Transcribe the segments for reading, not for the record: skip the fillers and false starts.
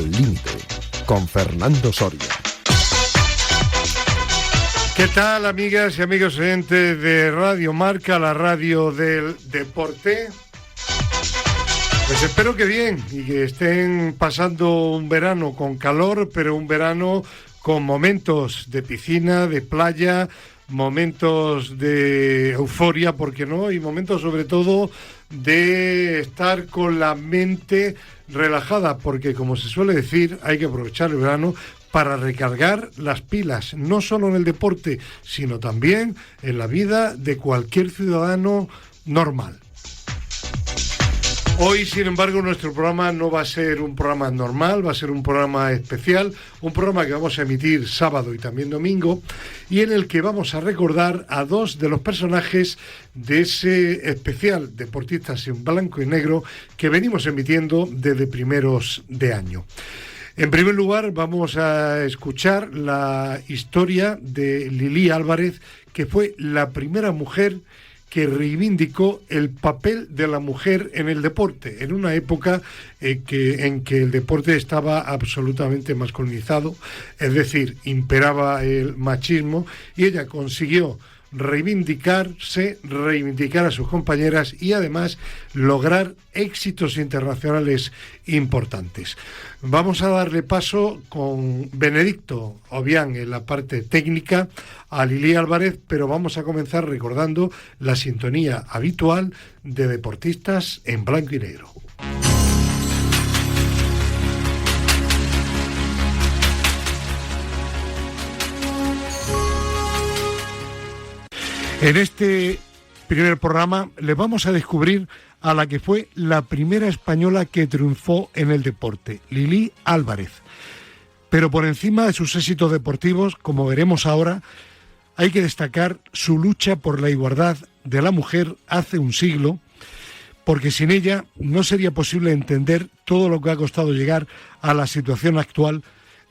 Al Límite, con Fernando Soria. ¿Qué tal, amigas y amigos oyentes de Radio Marca, la radio del deporte? Pues espero que bien y que estén pasando un verano con calor, pero un verano con momentos de piscina, de playa, momentos de euforia, ¿por qué no? Y momentos sobre todo de estar con la mente relajada, porque como se suele decir, hay que aprovechar el verano para recargar las pilas, no solo en el deporte, sino también en la vida de cualquier ciudadano normal. Hoy, sin embargo, nuestro programa no va a ser un programa normal, va a ser un programa especial, un programa que vamos a emitir sábado y también domingo, y en el que vamos a recordar a dos de los personajes de ese especial Deportistas en Blanco y Negro que venimos emitiendo desde primeros de año. En primer lugar, vamos a escuchar la historia de Lili Álvarez, que fue la primera mujer que reivindicó el papel de la mujer en el deporte, en una época en que el deporte estaba absolutamente masculinizado, es decir, imperaba el machismo, y ella consiguió reivindicar a sus compañeras y además lograr éxitos internacionales importantes. Vamos a darle paso con Benedicto Obián en la parte técnica a Lili Álvarez, pero vamos a comenzar recordando la sintonía habitual de Deportistas en Blanco y Negro. En este primer programa le vamos a descubrir a la que fue la primera española que triunfó en el deporte, Lili Álvarez. Pero por encima de sus éxitos deportivos, como veremos ahora, hay que destacar su lucha por la igualdad de la mujer hace un siglo, porque sin ella no sería posible entender todo lo que ha costado llegar a la situación actual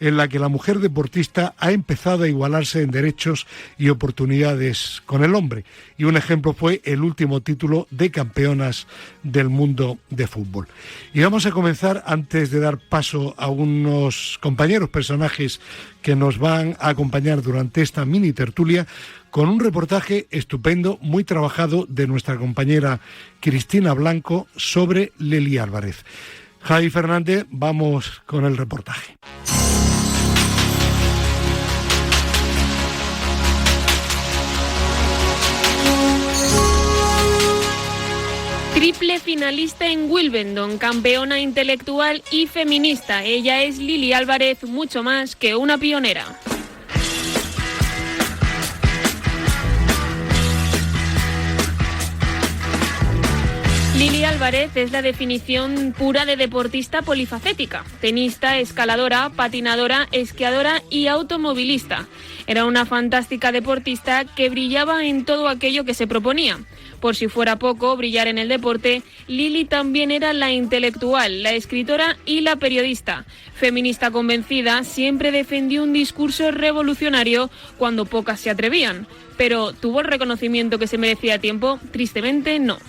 en la que la mujer deportista ha empezado a igualarse en derechos y oportunidades con el hombre. Y un ejemplo fue el último título de campeonas del mundo de fútbol. Y vamos a comenzar, antes de dar paso a unos compañeros personajes que nos van a acompañar durante esta mini tertulia, con un reportaje estupendo, muy trabajado, de nuestra compañera Cristina Blanco sobre Lili Álvarez. Javi Fernández, vamos con el reportaje. Triple finalista en Wimbledon, campeona intelectual y feminista. Ella es Lili Álvarez, mucho más que una pionera. Lili Álvarez es la definición pura de deportista polifacética: tenista, escaladora, patinadora, esquiadora y automovilista. Era una fantástica deportista que brillaba en todo aquello que se proponía. Por si fuera poco brillar en el deporte, Lili también era la intelectual, la escritora y la periodista. Feminista convencida, siempre defendió un discurso revolucionario cuando pocas se atrevían. Pero ¿tuvo el reconocimiento que se merecía a tiempo? Tristemente, no.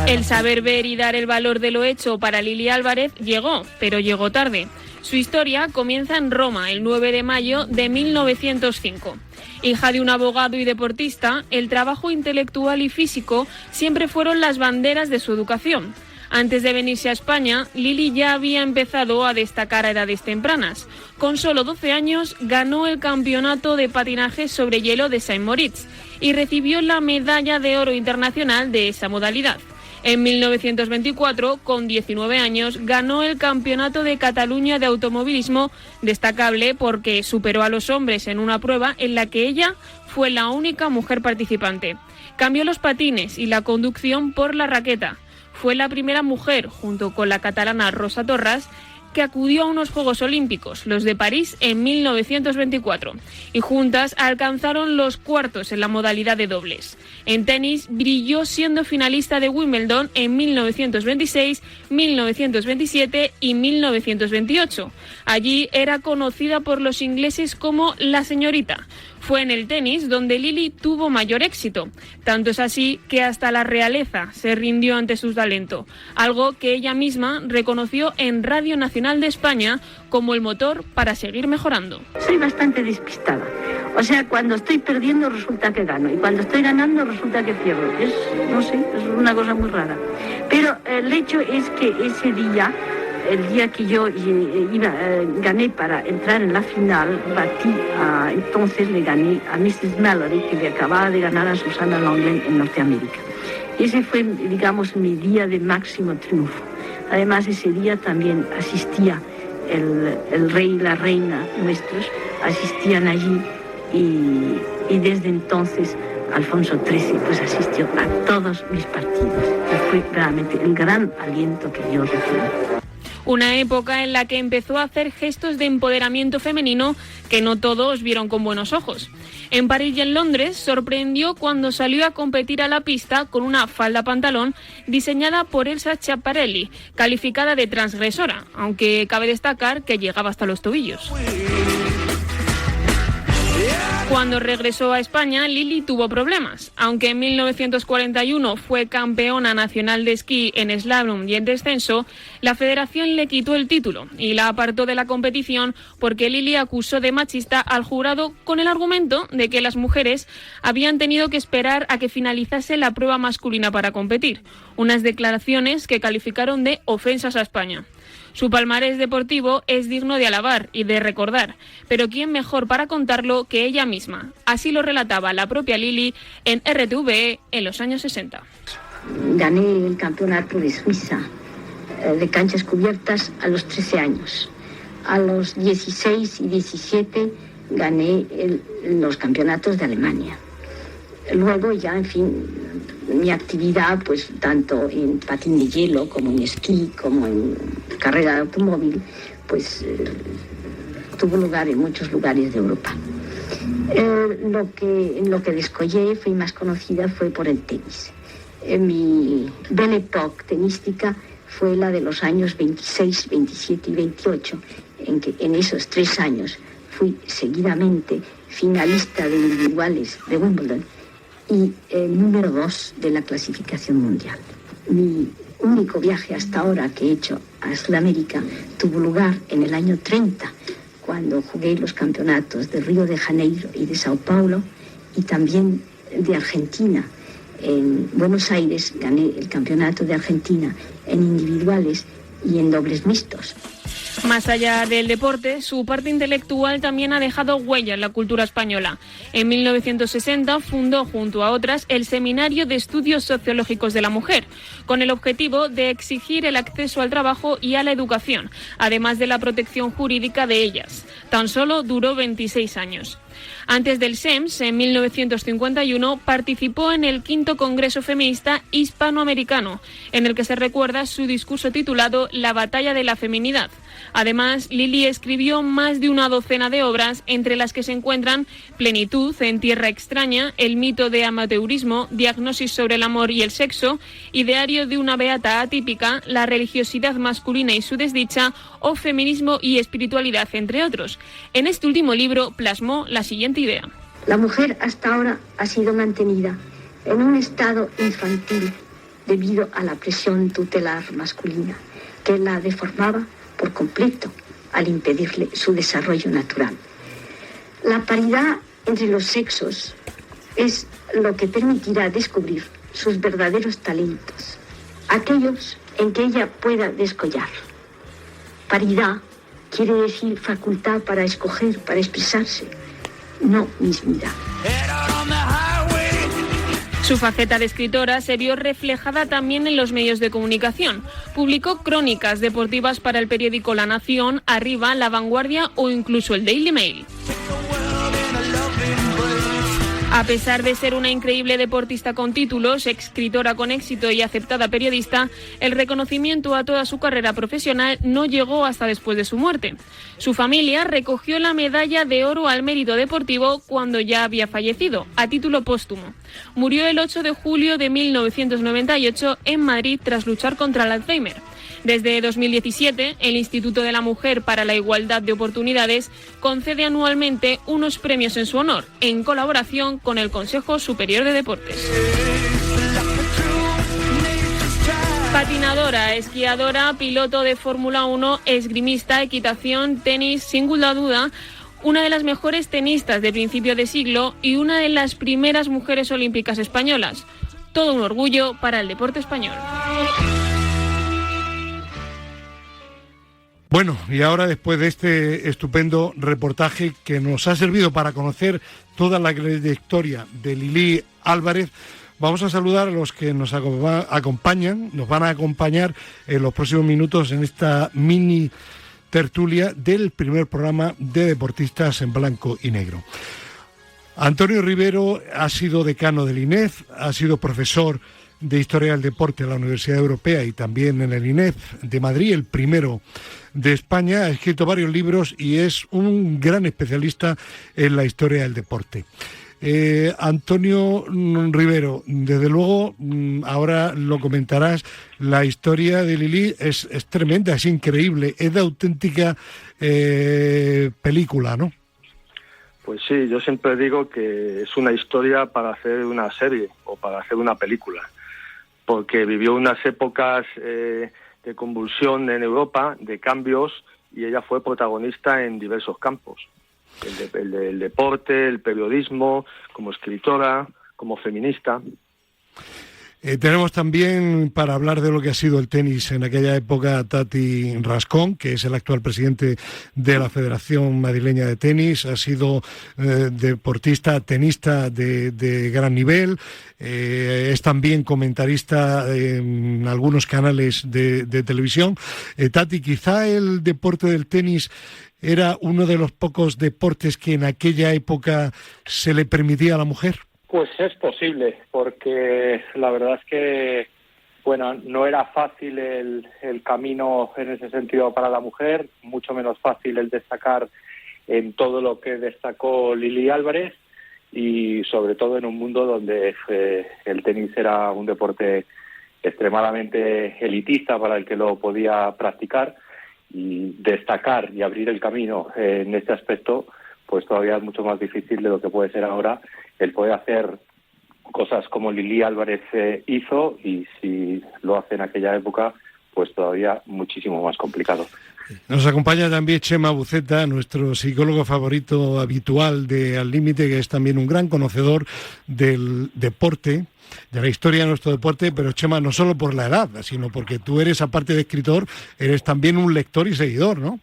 El saber ver y dar el valor de lo hecho para Lili Álvarez llegó, pero llegó tarde. Su historia comienza en Roma, el 9 de mayo de 1905. Hija de un abogado y deportista, el trabajo intelectual y físico siempre fueron las banderas de su educación. Antes de venirse a España, Lili ya había empezado a destacar a edades tempranas. Con solo 12 años ganó el campeonato de patinaje sobre hielo de Saint Moritz y recibió la medalla de oro internacional de esa modalidad. En 1924, con 19 años, ganó el Campeonato de Cataluña de Automovilismo, destacable porque superó a los hombres en una prueba en la que ella fue la única mujer participante. Cambió los patines y la conducción por la raqueta. Fue la primera mujer, junto con la catalana Rosa Torras, que acudió a unos Juegos Olímpicos, los de París, en 1924, y juntas alcanzaron los cuartos en la modalidad de dobles. En tenis brilló siendo finalista de Wimbledon en 1926, 1927 y 1928. Allí era conocida por los ingleses como la señorita. Fue en el tenis donde Lili tuvo mayor éxito. Tanto es así que hasta la realeza se rindió ante su talento, algo que ella misma reconoció en Radio Nacional de España como el motor para seguir mejorando. Soy bastante despistada. O sea, cuando estoy perdiendo resulta que gano y cuando estoy ganando resulta que pierdo. No sé, es una cosa muy rara. Pero el hecho es que ese día, el día que yo gané para entrar en la final, entonces le gané a Mrs. Mallory, que le acababa de ganar a Susana Longlen en Norteamérica. Y ese fue, digamos, mi día de máximo triunfo. Además, ese día también asistía el rey y la reina nuestros, asistían allí y desde entonces Alfonso XIII pues asistió a todos mis partidos. Y fue realmente el gran aliento que yo recibí. Una época en la que empezó a hacer gestos de empoderamiento femenino que no todos vieron con buenos ojos. En París y en Londres sorprendió cuando salió a competir a la pista con una falda-pantalón diseñada por Elsa Schiaparelli, calificada de transgresora, aunque cabe destacar que llegaba hasta los tobillos. Cuando regresó a España, Lili tuvo problemas. Aunque en 1941 fue campeona nacional de esquí en slalom y en descenso, la federación le quitó el título y la apartó de la competición porque Lili acusó de machista al jurado con el argumento de que las mujeres habían tenido que esperar a que finalizase la prueba masculina para competir. Unas declaraciones que calificaron de ofensas a España. Su palmarés deportivo es digno de alabar y de recordar, pero ¿quién mejor para contarlo que ella misma? Así lo relataba la propia Lili en RTVE en los años 60. Gané el campeonato de Suiza de canchas cubiertas a los 13 años. A los 16 y 17 gané los campeonatos de Alemania. Luego ya, en fin, mi actividad, pues tanto en patín de hielo como en esquí, como en carrera de automóvil, pues tuvo lugar en muchos lugares de Europa. En lo que descollé, fui más conocida, fue por el tenis. Mi belle époque tenística fue la de los años 26, 27 y 28, en que en esos 3 años fui seguidamente finalista de individuales de Wimbledon y número 2 de la clasificación mundial. Mi único viaje hasta ahora que he hecho a Sudamérica tuvo lugar en el año 30, cuando jugué los campeonatos de Río de Janeiro y de Sao Paulo, y también de Argentina. En Buenos Aires gané el campeonato de Argentina en individuales y en dobles mixtos. Más allá del deporte, su parte intelectual también ha dejado huella en la cultura española. En 1960 fundó, junto a otras, el Seminario de Estudios Sociológicos de la Mujer, con el objetivo de exigir el acceso al trabajo y a la educación, además de la protección jurídica de ellas. Tan solo duró 26 años. Antes del SEMS, en 1951, participó en el 5º Congreso Feminista Hispanoamericano, en el que se recuerda su discurso titulado La batalla de la feminidad. Además, Lili escribió más de una docena de obras, entre las que se encuentran Plenitud en Tierra extraña, El mito de amateurismo, Diagnosis sobre el amor y el sexo, Ideario de una beata atípica, La religiosidad masculina y su desdicha, o Feminismo y espiritualidad, entre otros. En este último libro plasmó la siguiente idea. La mujer hasta ahora ha sido mantenida en un estado infantil debido a la presión tutelar masculina, que la deformaba por completo al impedirle su desarrollo natural. La paridad entre los sexos es lo que permitirá descubrir sus verdaderos talentos, aquellos en que ella pueda descollar. Paridad quiere decir facultad para escoger, para expresarse, no mismidad. Su faceta de escritora se vio reflejada también en los medios de comunicación. Publicó crónicas deportivas para el periódico La Nación, Arriba, La Vanguardia o incluso el Daily Mail. A pesar de ser una increíble deportista con títulos, escritora con éxito y aceptada periodista, el reconocimiento a toda su carrera profesional no llegó hasta después de su muerte. Su familia recogió la medalla de oro al mérito deportivo cuando ya había fallecido, a título póstumo. Murió el 8 de julio de 1998 en Madrid tras luchar contra el Alzheimer. Desde 2017, el Instituto de la Mujer para la Igualdad de Oportunidades concede anualmente unos premios en su honor, en colaboración con el Consejo Superior de Deportes. Patinadora, esquiadora, piloto de Fórmula 1, esgrimista, equitación, tenis, sin duda, una de las mejores tenistas de principio de siglo y una de las primeras mujeres olímpicas españolas. Todo un orgullo para el deporte español. Bueno, y ahora después de este estupendo reportaje que nos ha servido para conocer toda la trayectoria de Lili Álvarez, vamos a saludar a los que nos acompañan, nos van a acompañar en los próximos minutos en esta mini tertulia del primer programa de Deportistas en Blanco y Negro. Antonio Rivero ha sido decano del INEF, ha sido profesor de Historia del Deporte en la Universidad Europea y también en el INEF de Madrid, el primero de España. Ha escrito varios libros y es un gran especialista en la historia del deporte. Antonio Rivero, desde luego, ahora lo comentarás, la historia de Lili es tremenda, es increíble, es de auténtica película, ¿no? Pues sí, yo siempre digo que es una historia para hacer una serie o para hacer una película, porque vivió unas épocas de convulsión en Europa, de cambios, y ella fue protagonista en diversos campos. El deporte, el periodismo, como escritora, como feminista. Tenemos también, para hablar de lo que ha sido el tenis en aquella época, a Tati Rascón, que es el actual presidente de la Federación Madrileña de Tenis. Ha sido deportista, tenista de gran nivel. Es también comentarista en algunos canales de televisión. Tati, quizá el deporte del tenis era uno de los pocos deportes que en aquella época se le permitía a la mujer. Pues es posible, porque la verdad es que, bueno, no era fácil el camino en ese sentido para la mujer, mucho menos fácil el destacar en todo lo que destacó Lili Álvarez, y sobre todo en un mundo donde el tenis era un deporte extremadamente elitista para el que lo podía practicar, y destacar y abrir el camino en este aspecto pues todavía es mucho más difícil de lo que puede ser ahora el poder hacer cosas como Lili Álvarez hizo, y si lo hace en aquella época, pues todavía muchísimo más complicado. Nos acompaña también Chema Buceta, nuestro psicólogo favorito habitual de Al Límite, que es también un gran conocedor del deporte, de la historia de nuestro deporte, pero Chema, no solo por la edad, sino porque tú eres, aparte de escritor, eres también un lector y seguidor, ¿no?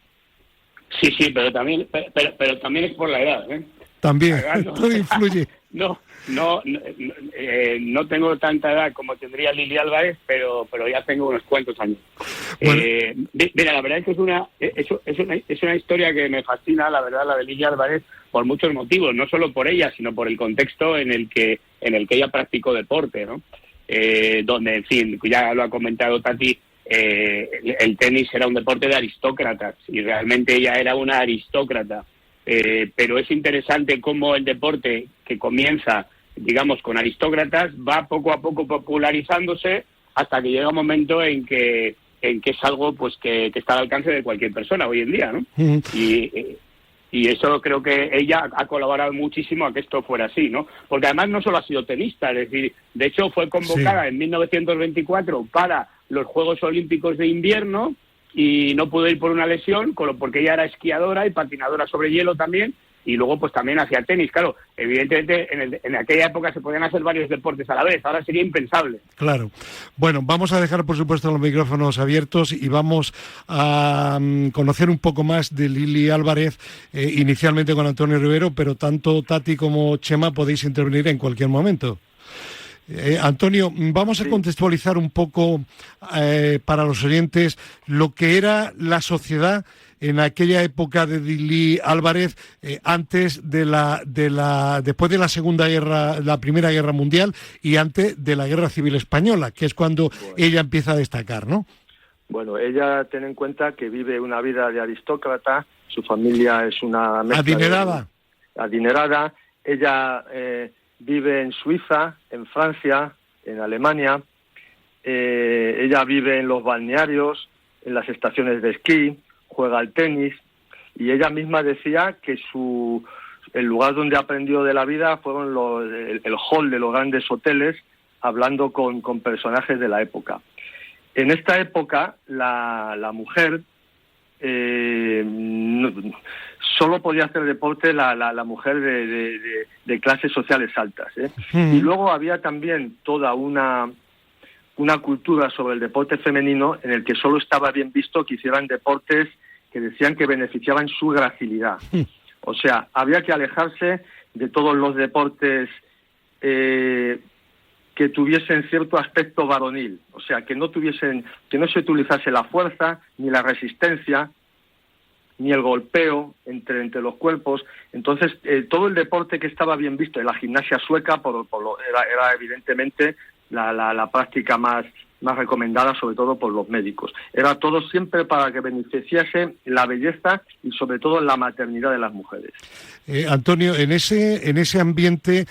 Sí, pero también es por la edad, ¿eh? También, todo influye. No tengo tanta edad como tendría Lili Álvarez, pero ya tengo unos cuantos años. Bueno. Mira, la verdad es que es una historia que me fascina, la verdad, la de Lili Álvarez, por muchos motivos, no solo por ella, sino por el contexto en el que ella practicó deporte, ¿no? Donde, en fin, ya lo ha comentado Tati, el tenis era un deporte de aristócratas, y realmente ella era una aristócrata. Pero es interesante cómo el deporte, que comienza, digamos, con aristócratas, va poco a poco popularizándose hasta que llega un momento en que es algo pues que está al alcance de cualquier persona hoy en día, ¿no? Uh-huh. Y eso creo que ella ha colaborado muchísimo a que esto fuera así, ¿no? Porque además no solo ha sido tenista, es decir, de hecho fue convocada en 1924 para los Juegos Olímpicos de Invierno, y no pudo ir por una lesión, porque ella era esquiadora y patinadora sobre hielo también, y luego pues también hacía tenis. Claro, evidentemente en aquella época se podían hacer varios deportes a la vez, ahora sería impensable. Claro. Bueno, vamos a dejar por supuesto los micrófonos abiertos y vamos a conocer un poco más de Lili Álvarez, inicialmente con Antonio Rivero, pero tanto Tati como Chema podéis intervenir en cualquier momento. Antonio, vamos a contextualizar un poco para los oyentes lo que era la sociedad en aquella época de Lili Álvarez, después de la Primera Guerra Mundial y antes de la Guerra Civil Española, que es cuando ella empieza a destacar, ¿no? Bueno, ella, ten en cuenta que vive una vida de aristócrata, su familia es una mezcla adinerada. Ella vive en Suiza, en Francia, en Alemania. Ella vive en los balnearios, en las estaciones de esquí, juega al tenis, y ella misma decía que el lugar donde aprendió de la vida fueron el hall de los grandes hoteles, hablando con personajes de la época. En esta época, la mujer solo podía hacer deporte la mujer de clases sociales altas, ¿eh? Y luego había también toda una cultura sobre el deporte femenino en el que solo estaba bien visto que hicieran deportes que decían que beneficiaban su gracilidad. O sea, había que alejarse de todos los deportes que tuviesen cierto aspecto varonil, o sea, que no se utilizase la fuerza, ni la resistencia, ni el golpeo entre los cuerpos. Entonces, todo el deporte que estaba bien visto, la gimnasia sueca era evidentemente la práctica más recomendada, sobre todo por los médicos. Era todo siempre para que beneficiase la belleza y sobre todo la maternidad de las mujeres. Antonio, en ese ambiente,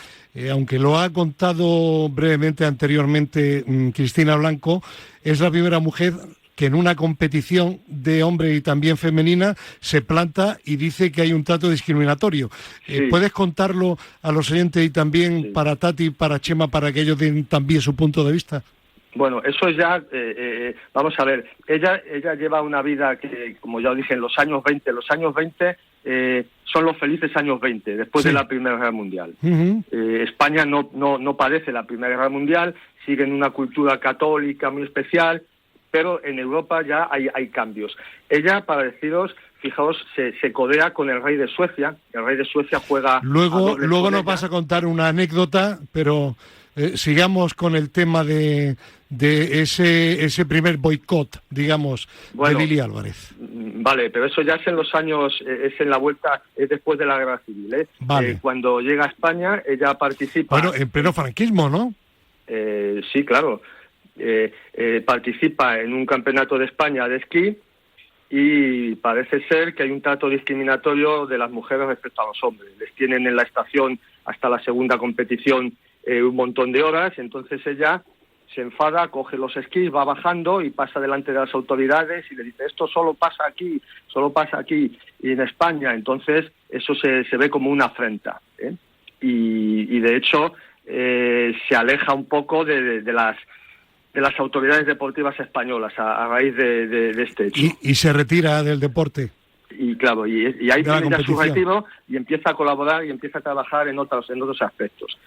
aunque lo ha contado brevemente anteriormente Cristina Blanco, es la primera mujer que en una competición de hombre y también femenina se planta y dice que hay un trato discriminatorio. Sí. ¿Puedes contarlo a los oyentes y también para Tati, para Chema, para que ellos den también su punto de vista? Bueno, eso ya, vamos a ver, ella lleva una vida que, como ya dije, en los años 20, son los felices años 20, después de la Primera Guerra Mundial. España no padece la Primera Guerra Mundial, sigue en una cultura católica muy especial, pero en Europa ya hay cambios. Ella, para deciros, fijaos, se codea con el rey de Suecia. El rey de Suecia juega... Luego nos vas a contar una anécdota, pero sigamos con el tema de ese primer boicot, digamos, de Lili Álvarez. Vale, pero eso ya es en los años, es en la vuelta, es después de la Guerra Civil, ¿eh? Vale. Cuando llega a España, ella participa... Bueno, en pleno franquismo, ¿no? Sí, claro. Participa en un campeonato de España de esquí y parece ser que hay un trato discriminatorio de las mujeres respecto a los hombres. Les tienen en la estación hasta la segunda competición un montón de horas, entonces ella se enfada, coge los esquís, va bajando y pasa delante de las autoridades y le dice: esto solo pasa aquí y en España. Entonces eso se ve como una afrenta, ¿eh? Y de hecho se aleja un poco de las autoridades deportivas españolas a raíz de este hecho. Y se retira del deporte. Y claro, y ahí tiene ya su retiro y empieza a colaborar y empieza a trabajar en otros aspectos.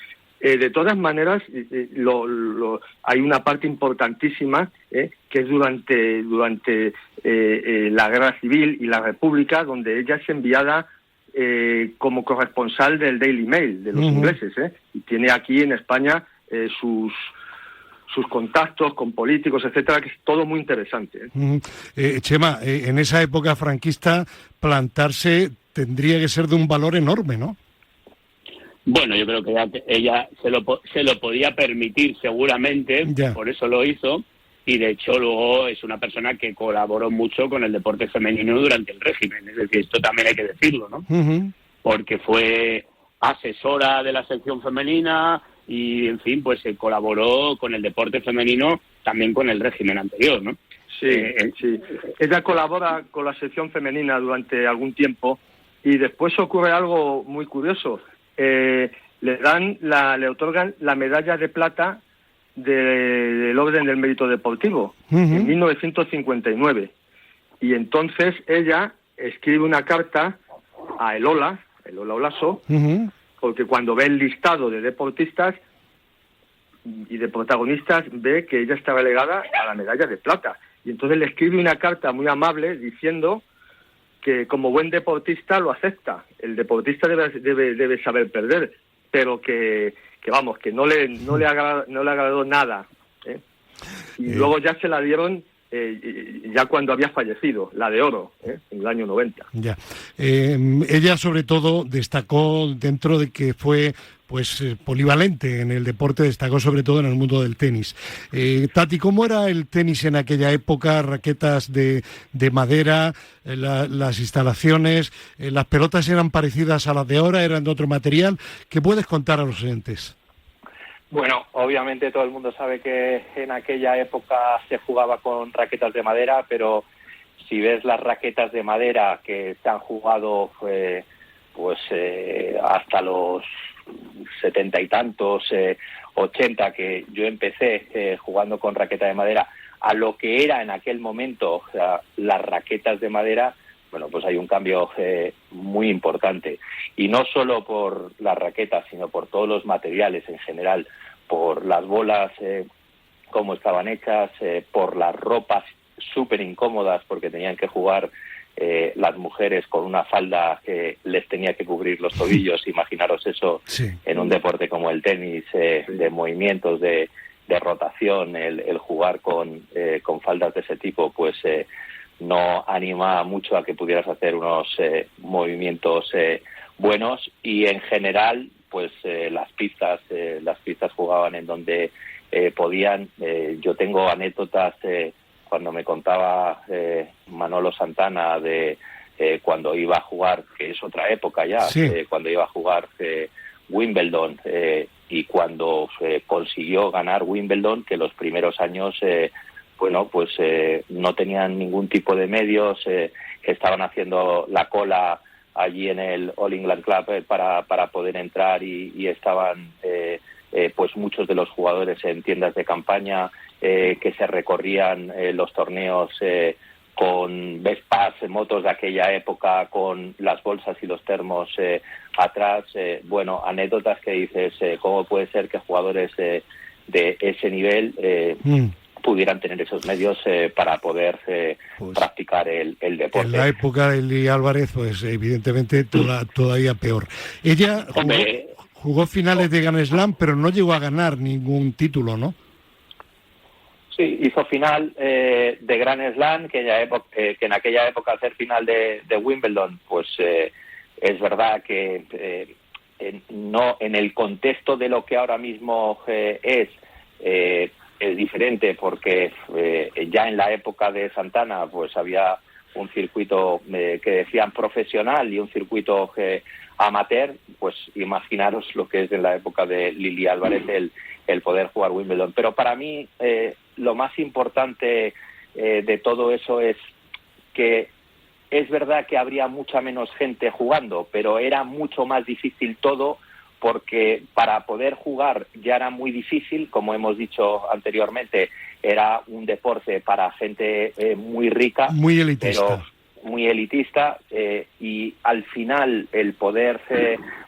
De todas maneras, hay una parte importantísima que es durante la Guerra Civil y la República, donde ella es enviada como corresponsal del Daily Mail de los ingleses, y tiene aquí en España sus contactos con políticos, etcétera, que es todo muy interesante. Chema, en esa época franquista plantarse tendría que ser de un valor enorme, ¿no? Bueno, yo creo que ella se lo podía permitir seguramente, por eso lo hizo, y de hecho luego es una persona que colaboró mucho con el deporte femenino durante el régimen, es decir, esto también hay que decirlo, ¿no? Porque fue asesora de la sección femenina y, en fin, pues se colaboró con el deporte femenino también con el régimen anterior, ¿no? Sí. Ella colabora con la sección femenina durante algún tiempo y después ocurre algo muy curioso. Le otorgan la medalla de plata del Orden del Mérito Deportivo en 1959. Y entonces ella escribe una carta a Elola Olaso, porque cuando ve el listado de deportistas y de protagonistas, ve que ella está relegada a la medalla de plata. Y entonces le escribe una carta muy amable diciendo que como buen deportista lo acepta. El deportista debe saber perder, pero que no le agradó nada, ¿eh? Y luego ya se la dieron ya cuando había fallecido, la de oro, en el año 90. Ya. Ella sobre todo destacó dentro de que fue polivalente en el deporte, destacó sobre todo en el mundo del tenis. Tati, ¿cómo era el tenis en aquella época? Raquetas de madera, las instalaciones, las pelotas eran parecidas a las de ahora, eran de otro material. ¿Qué puedes contar a los oyentes? Bueno, obviamente todo el mundo sabe que en aquella época se jugaba con raquetas de madera, pero si ves las raquetas de madera que se han jugado hasta los 70 y tantos, 80, que yo empecé jugando con raqueta de madera, a lo que era en aquel momento, o sea, las raquetas de madera, bueno, pues hay un cambio muy importante. Y no solo por las raquetas, sino por todos los materiales en general, por las bolas, cómo estaban hechas, por las ropas súper incómodas, porque tenían que jugar las mujeres con una falda que les tenía que cubrir los tobillos. Imaginaros eso en un deporte como el tenis, de movimientos, de rotación, el jugar con faldas de ese tipo, pues no anima mucho a que pudieras hacer unos movimientos buenos. Y en general, pues las pistas jugaban en donde podían. Yo tengo anécdotas cuando me contaba Manolo Santana de cuando iba a jugar, que es otra época ya, cuando iba a jugar Wimbledon, y cuando consiguió ganar Wimbledon, que los primeros años no tenían ningún tipo de medios, que estaban haciendo la cola allí en el All England Club para poder entrar, y estaban pues muchos de los jugadores en tiendas de campaña, que se recorrían los torneos con Vespas, motos de aquella época, con las bolsas y los termos atrás. Anécdotas que dices, ¿cómo puede ser que jugadores de ese nivel pudieran tener esos medios para poder practicar el deporte? En la época de Lili Álvarez, pues evidentemente todavía peor. Ella jugó finales de Grand Slam, pero no llegó a ganar ningún título, ¿no? Sí, hizo final de Grand Slam, que en aquella época hacer final de Wimbledon, pues es verdad que no en el contexto de lo que ahora mismo es diferente, porque ya en la época de Santana pues había un circuito que decían profesional y un circuito amateur. Pues imaginaros lo que es en la época de Lili Álvarez el poder jugar Wimbledon. Pero para mí lo más importante de todo eso es que es verdad que habría mucha menos gente jugando, pero era mucho más difícil todo, porque para poder jugar ya era muy difícil, como hemos dicho anteriormente, era un deporte para gente muy rica, muy elitista, pero muy elitista, y al final el poder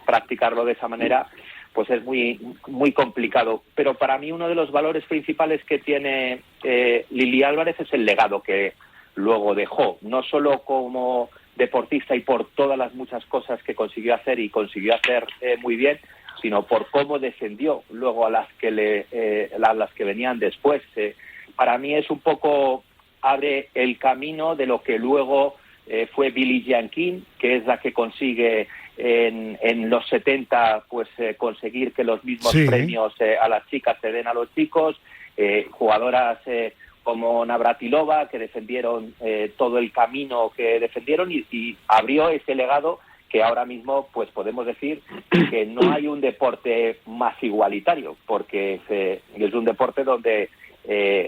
practicarlo de esa manera pues es muy muy complicado. Pero para mí uno de los valores principales que tiene Lili Álvarez es el legado que luego dejó, no solo como deportista y por todas las muchas cosas que consiguió hacer muy bien, sino por cómo defendió luego a las que venían después. Para mí es un poco, abre el camino de lo que luego fue Billie Jean King, que es la que consigue en los 70 pues conseguir que los mismos premios a las chicas se den a los chicos, jugadoras como Navratilova, que defendieron todo el camino que defendieron, y abrió ese legado que ahora mismo pues podemos decir que no hay un deporte más igualitario, porque es un deporte donde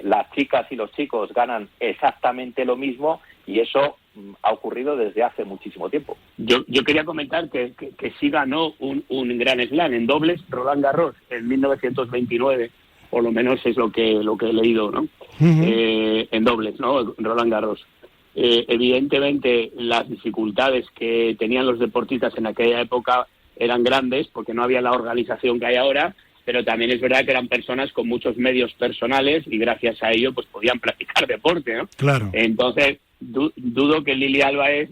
las chicas y los chicos ganan exactamente lo mismo, y eso ha ocurrido desde hace muchísimo tiempo. Yo quería comentar que sí ganó un Grand Slam en dobles Roland Garros en 1929, por lo menos es lo que he leído, ¿no? En dobles, ¿no? Roland Garros. Evidentemente las dificultades que tenían los deportistas en aquella época eran grandes, porque no había la organización que hay ahora, pero también es verdad que eran personas con muchos medios personales y gracias a ello pues podían practicar deporte, ¿no? Claro. Entonces dudo que Lili Álvarez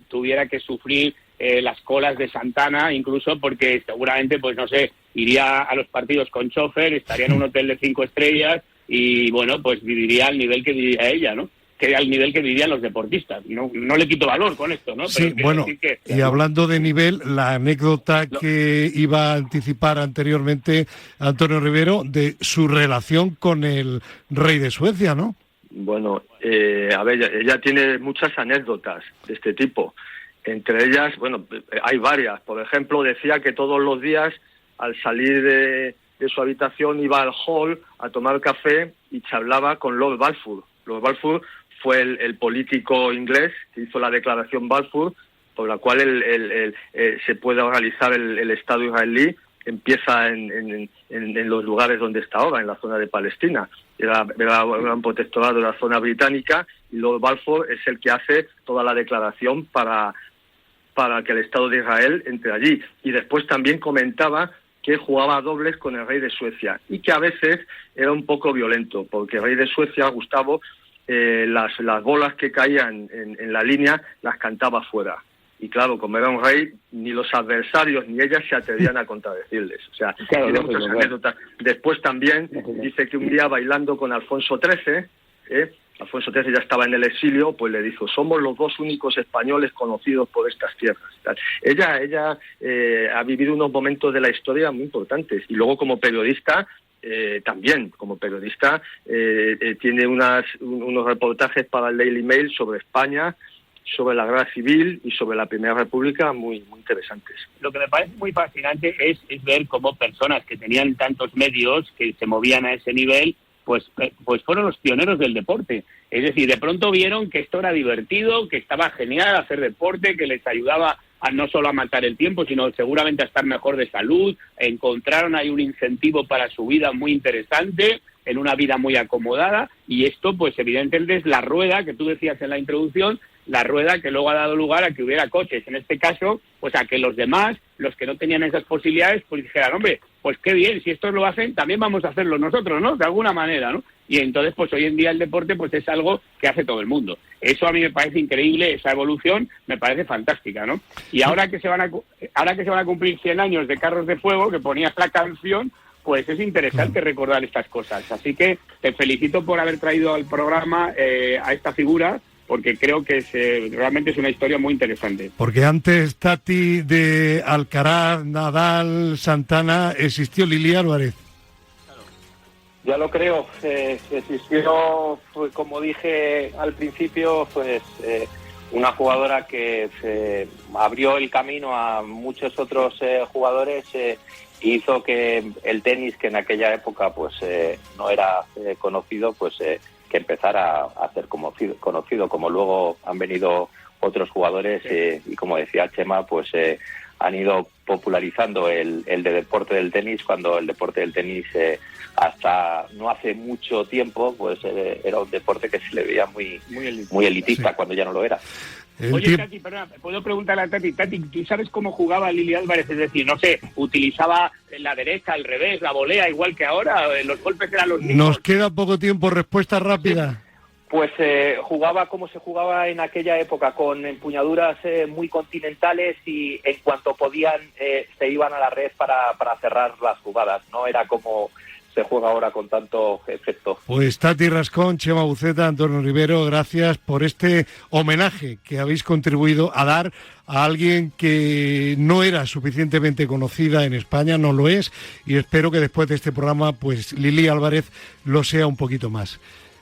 tuviera que sufrir las colas de Santana, incluso porque seguramente, pues no sé, iría a los partidos con chofer, estaría en un hotel de 5 estrellas y bueno, pues viviría al nivel que vivía ella, ¿no? Que al nivel que vivían los deportistas. No le quito valor con esto, ¿no? Sí, pero bueno, y hablando de nivel, la anécdota que iba a anticipar anteriormente Antonio Rivero de su relación con el rey de Suecia, ¿no? Bueno, a ver, ella tiene muchas anécdotas de este tipo. Entre ellas, bueno, hay varias. Por ejemplo, decía que todos los días, al salir de su habitación, iba al hall a tomar café y charlaba con Lord Balfour. Lord Balfour fue el político inglés que hizo la declaración Balfour, por la cual se puede realizar el Estado israelí. Empieza en los lugares donde está ahora, en la zona de Palestina. Era un protectorado de la zona británica, y Lord Balfour es el que hace toda la declaración para que el Estado de Israel entre allí. Y después también comentaba que jugaba a dobles con el rey de Suecia y que a veces era un poco violento, porque el rey de Suecia, Gustavo, las bolas que caían en la línea las cantaba fuera. Y claro, como era un rey, ni los adversarios ni ella se atrevían a contradecirles. O sea, claro, tiene muchas anécdotas. Después también dice que un día bailando con Alfonso XIII, Alfonso XIII ya estaba en el exilio, pues le dijo: somos los dos únicos españoles conocidos por estas tierras. Ella ha vivido unos momentos de la historia muy importantes. Y luego como periodista, también como periodista, tiene unos reportajes para el Daily Mail sobre España, sobre la Guerra Civil y sobre la Primera República muy interesantes. Lo que me parece muy fascinante es ver cómo personas que tenían tantos medios, que se movían a ese nivel, pues fueron los pioneros del deporte. Es decir, de pronto vieron que esto era divertido, que estaba genial hacer deporte, que les ayudaba a no solo a matar el tiempo, sino seguramente a estar mejor de salud. Encontraron ahí un incentivo para su vida muy interesante, en una vida muy acomodada, y esto pues evidentemente es la rueda que tú decías en la introducción, la rueda que luego ha dado lugar a que hubiera coches, en este caso, pues a que los demás, los que no tenían esas posibilidades, pues dijeran: hombre, pues qué bien, si estos lo hacen, también vamos a hacerlo nosotros, ¿no? De alguna manera, ¿no? Y entonces, pues hoy en día el deporte pues es algo que hace todo el mundo. Eso a mí me parece increíble, esa evolución me parece fantástica, ¿no? Y ahora que se van a cumplir 100 años de Carros de Fuego, que ponías la canción, pues es interesante recordar estas cosas. Así que te felicito por haber traído al programa a esta figura, porque creo que realmente es una historia muy interesante. Porque antes, Tati, de Alcaraz, Nadal, Santana, existió Lili Álvarez. Ya lo creo. Existió, pues, como dije al principio, pues una jugadora que abrió el camino a muchos otros jugadores, hizo que el tenis, que en aquella época pues no era conocido, pues que empezara a ser conocido, como luego han venido otros jugadores, y como decía Chema, pues han ido popularizando el deporte del tenis, cuando el deporte del tenis hasta no hace mucho tiempo pues era un deporte que se le veía muy elitista, sí, cuando ya no lo era. Oye, Tati, perdona, ¿puedo preguntarle a Tati? Tati, ¿tú sabes cómo jugaba Lili Álvarez? Es decir, no sé, ¿utilizaba la derecha, el revés, la volea, igual que ahora? ¿Los golpes eran los mismos? Nos queda poco tiempo, respuesta rápida. Pues jugaba como se jugaba en aquella época, con empuñaduras muy continentales, y en cuanto podían se iban a la red para cerrar las jugadas. No era como se juega ahora con tanto efecto. Pues Tati Rascón, Chema Buceta, Antonio Rivero, gracias por este homenaje que habéis contribuido a dar a alguien que no era suficientemente conocida en España, no lo es, y espero que después de este programa pues Lili Álvarez lo sea un poquito más.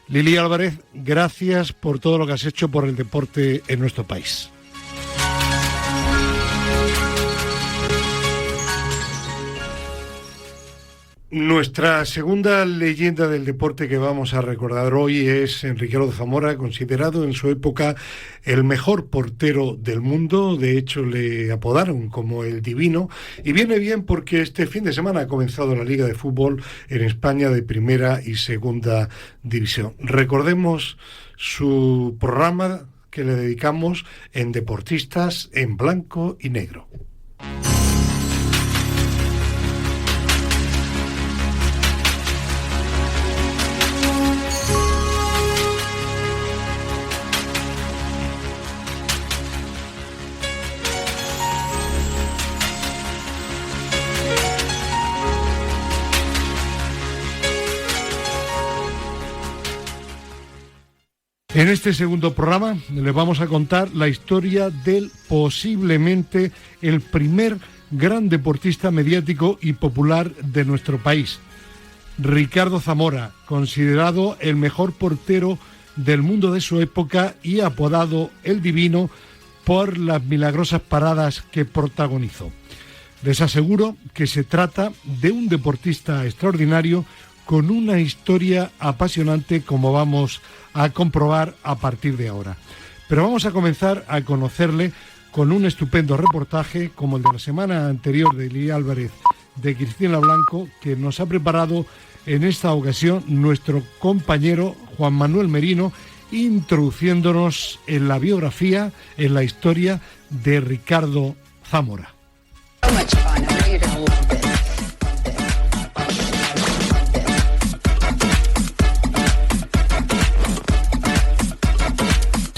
Lili Álvarez, gracias por todo lo que has hecho por el deporte en nuestro país. Nuestra segunda leyenda del deporte que vamos a recordar hoy es Enriquero de Zamora, considerado en su época el mejor portero del mundo. De hecho, le apodaron como el Divino, y viene bien porque este fin de semana ha comenzado la Liga de Fútbol en España de Primera y Segunda División. Recordemos su programa que le dedicamos en Deportistas en Blanco y Negro. En este segundo programa les vamos a contar la historia del posiblemente el primer gran deportista mediático y popular de nuestro país, Ricardo Zamora, considerado el mejor portero del mundo de su época y apodado El Divino por las milagrosas paradas que protagonizó. Les aseguro que se trata de un deportista extraordinario con una historia apasionante, como vamos a comprobar a partir de ahora. Pero vamos a comenzar a conocerle con un estupendo reportaje como el de la semana anterior de Lilia Álvarez, de Cristina Blanco, que nos ha preparado en esta ocasión nuestro compañero Juan Manuel Merino, introduciéndonos en la biografía, en la historia de Ricardo Zamora.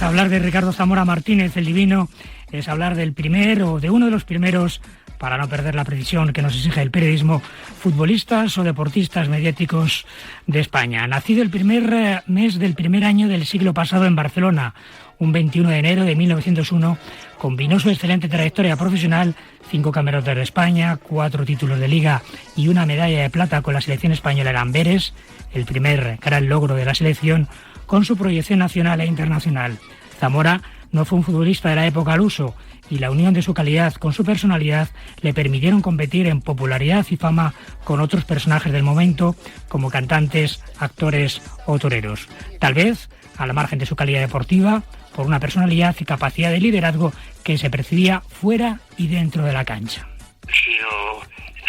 Hablar de Ricardo Zamora Martínez, el Divino, es hablar del primer o de uno de los primeros, para no perder la precisión que nos exige el periodismo, futbolistas o deportistas mediáticos de España. Nacido el primer mes del primer año del siglo pasado en Barcelona, un 21 de enero de 1901, combinó su excelente trayectoria profesional, 5 campeonatos de España, 4 títulos de Liga y una medalla de plata con la selección española en Amberes, el primer gran logro de la selección, con su proyección nacional e internacional. Zamora no fue un futbolista de la época al uso, y la unión de su calidad con su personalidad le permitieron competir en popularidad y fama con otros personajes del momento, como cantantes, actores o toreros. Tal vez, al margen de su calidad deportiva, por una personalidad y capacidad de liderazgo que se percibía fuera y dentro de la cancha. Sino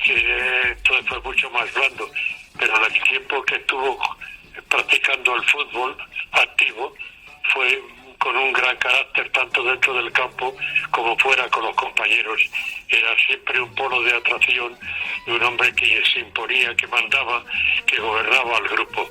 que todo fue mucho más blando, pero el tiempo que estuvo practicando el fútbol activo fue con un gran carácter tanto dentro del campo como fuera con los compañeros. Era siempre un polo de atracción y un hombre que se imponía, que mandaba, que gobernaba al grupo.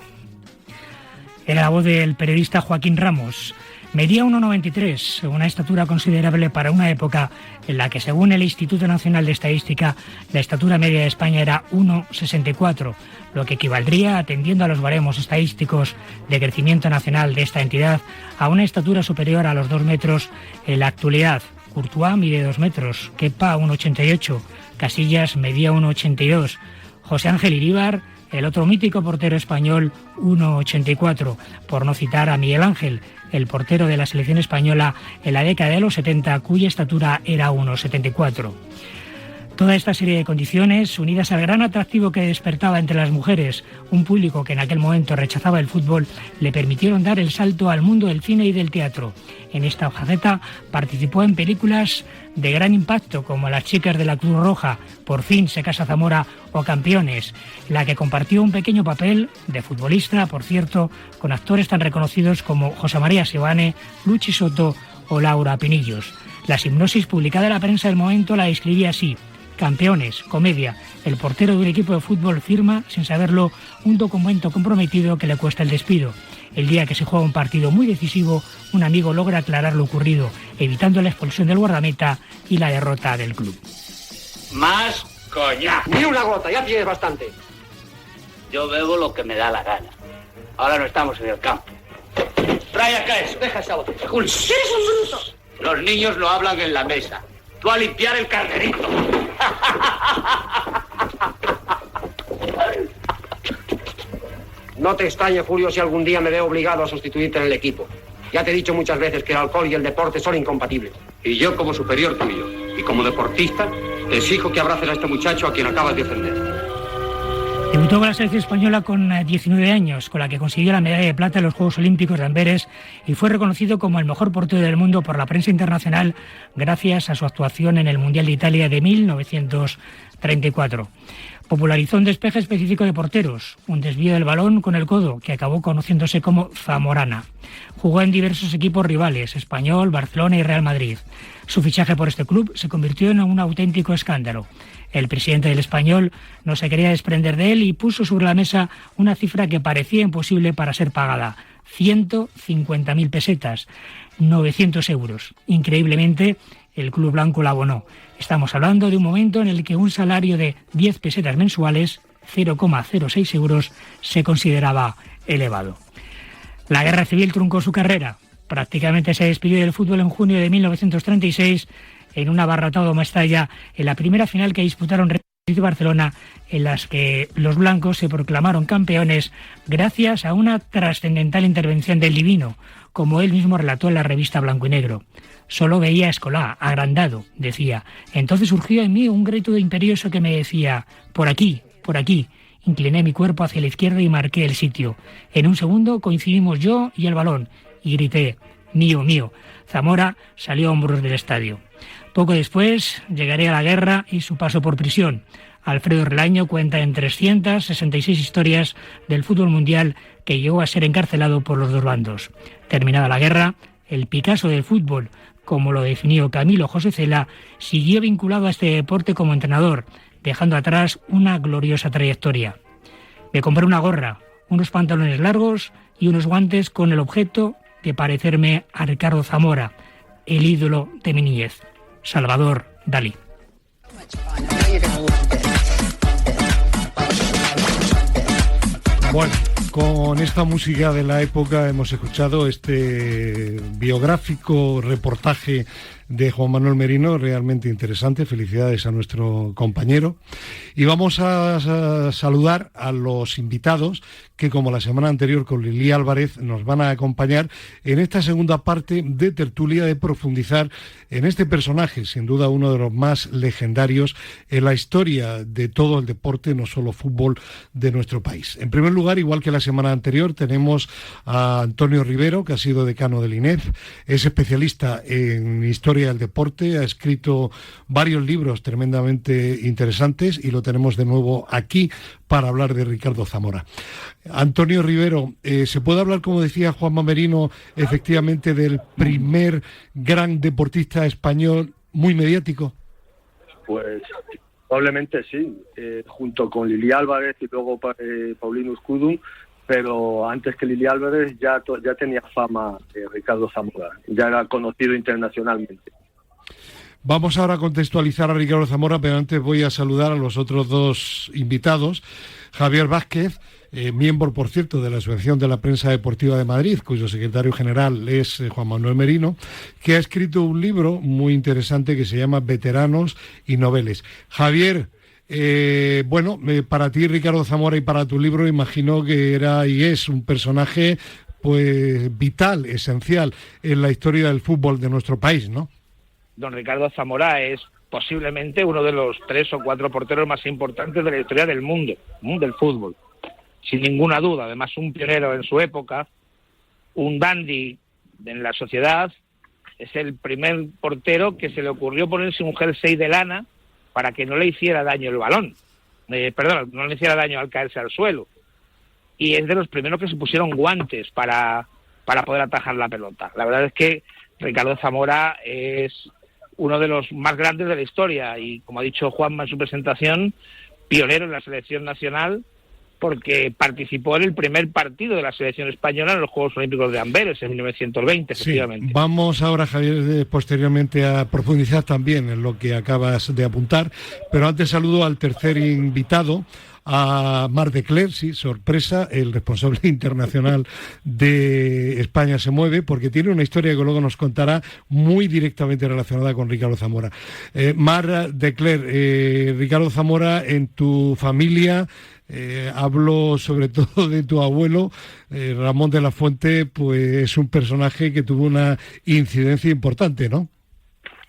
Era la voz del periodista Joaquín Ramos. Medía 1,93, una estatura considerable para una época en la que, según el Instituto Nacional de Estadística, la estatura media de España era 1,64, lo que equivaldría, atendiendo a los baremos estadísticos de crecimiento nacional de esta entidad, a una estatura superior a los 2 metros en la actualidad. Courtois mide 2 metros, Kepa 1,88, Casillas medía 1,82, José Ángel Iríbar, el otro mítico portero español, 1,84, por no citar a Miguel Ángel, el portero de la selección española en la década de los 70, cuya estatura era 1,74. Toda esta serie de condiciones, unidas al gran atractivo que despertaba entre las mujeres, un público que en aquel momento rechazaba el fútbol, le permitieron dar el salto al mundo del cine y del teatro. En esta faceta participó en películas de gran impacto como Las chicas de la Cruz Roja, Por fin se casa Zamora o Campeones, en la que compartió un pequeño papel de futbolista, por cierto, con actores tan reconocidos como José María Sebane, Luchi Soto o Laura Pinillos. La hipnosis publicada en la prensa del momento la describía así: Campeones, comedia. El portero de un equipo de fútbol firma, sin saberlo, un documento comprometido que le cuesta el despido. El día que se juega un partido muy decisivo, un amigo logra aclarar lo ocurrido, evitando la expulsión del guardameta y la derrota del club. Más coñac. Ni una gota, ya tienes bastante. Yo bebo lo que me da la gana. Ahora no estamos en el campo. Trae acá eso. Deja esa botella, Julio. ¡Eres un bruto! Los niños no hablan en la mesa. Tú a limpiar el carnerito. No te extrañe, Julio, si algún día me veo obligado a sustituirte en el equipo. Ya te he dicho muchas veces que el alcohol y el deporte son incompatibles. Y yo, como superior tuyo y como deportista, te exijo que abraces a este muchacho a quien acabas de ofender. Debutó con la selección española con 19 años, con la que consiguió la medalla de plata en los Juegos Olímpicos de Amberes y fue reconocido como el mejor portero del mundo por la prensa internacional gracias a su actuación en el Mundial de Italia de 1934. Popularizó un despeje específico de porteros, un desvío del balón con el codo, que acabó conociéndose como zamorana. Jugó en diversos equipos rivales, Español, Barcelona y Real Madrid. Su fichaje por este club se convirtió en un auténtico escándalo. El presidente del Español no se quería desprender de él y puso sobre la mesa una cifra que parecía imposible para ser pagada: 150.000 pesetas, 900 euros. Increíblemente, el club blanco la abonó. Estamos hablando de un momento en el que un salario de 10 pesetas mensuales, 0,06 euros, se consideraba elevado. La guerra civil truncó su carrera. Prácticamente se despidió del fútbol en junio de 1936 en un abarrotado Mestalla, en la primera final que disputaron Real Madrid y Barcelona, en las que los blancos se proclamaron campeones gracias a una trascendental intervención del Divino, como él mismo relató en la revista Blanco y Negro. Solo veía a Escolá, agrandado, decía. Entonces surgió en mí un grito imperioso que me decía: por aquí, por aquí. Incliné mi cuerpo hacia la izquierda y marqué el sitio. En un segundo coincidimos yo y el balón, y grité: mío, mío. Zamora salió a hombros del estadio. Poco después llegaré a la guerra y su paso por prisión. Alfredo Relaño cuenta en 366 historias del fútbol mundial que llegó a ser encarcelado por los dos bandos. Terminada la guerra, el Picasso del fútbol, como lo definió Camilo José Cela, siguió vinculado a este deporte como entrenador, dejando atrás una gloriosa trayectoria. Me compré una gorra, unos pantalones largos y unos guantes con el objeto de parecerme a Ricardo Zamora, el ídolo de mi niñez. Salvador Dalí. Bueno, con esta música de la época hemos escuchado este biográfico reportaje de Juan Manuel Merino, realmente interesante. Felicidades a nuestro compañero. Y vamos a saludar a los invitados que, como la semana anterior con Lili Álvarez, nos van a acompañar en esta segunda parte de tertulia, de profundizar en este personaje, sin duda uno de los más legendarios en la historia de todo el deporte, no solo fútbol, de nuestro país. En primer lugar, igual que la semana anterior, tenemos a Antonio Rivero, que ha sido decano del INEF, es especialista en historia del deporte, ha escrito varios libros tremendamente interesantes y lo tenemos de nuevo aquí para hablar de Ricardo Zamora. Antonio Rivero, ¿se puede hablar, como decía Juanma Merino, efectivamente del primer gran deportista español muy mediático? Pues probablemente sí, junto con Lili Álvarez y luego Paulino Escudum, pero antes que Lili Álvarez ya tenía fama Ricardo Zamora, ya era conocido internacionalmente. Vamos ahora a contextualizar a Ricardo Zamora, pero antes voy a saludar a los otros dos invitados. Javier Vázquez, miembro, por cierto, de la Asociación de la Prensa Deportiva de Madrid, cuyo secretario general es Juan Manuel Merino, que ha escrito un libro muy interesante que se llama Veteranos y Noveles. Javier, para ti Ricardo Zamora y para tu libro imagino que era y es un personaje pues vital, esencial en la historia del fútbol de nuestro país, ¿no? Don Ricardo Zamora es posiblemente uno de los 3 o 4 porteros más importantes de la historia del mundo, del fútbol. Sin ninguna duda, además un pionero en su época, un dandy en la sociedad, es el primer portero que se le ocurrió ponerse un jersey de lana para que no le hiciera daño el balón, no le hiciera daño al caerse al suelo. Y es de los primeros que se pusieron guantes para poder atajar la pelota. La verdad es que Ricardo Zamora es uno de los más grandes de la historia y, como ha dicho Juanma en su presentación, pionero en la selección nacional, porque participó en el primer partido de la selección española en los Juegos Olímpicos de Amberes en 1920, efectivamente. Sí, vamos ahora, Javier, posteriormente a profundizar también en lo que acabas de apuntar, pero antes saludo al tercer invitado, a Marc Declercq, sí, sorpresa, el responsable internacional de España se mueve, porque tiene una historia que luego nos contará muy directamente relacionada con Ricardo Zamora. Marc Declercq, Ricardo Zamora, en tu familia, hablo sobre todo de tu abuelo, Ramón de la Fuente, pues es un personaje que tuvo una incidencia importante, ¿no?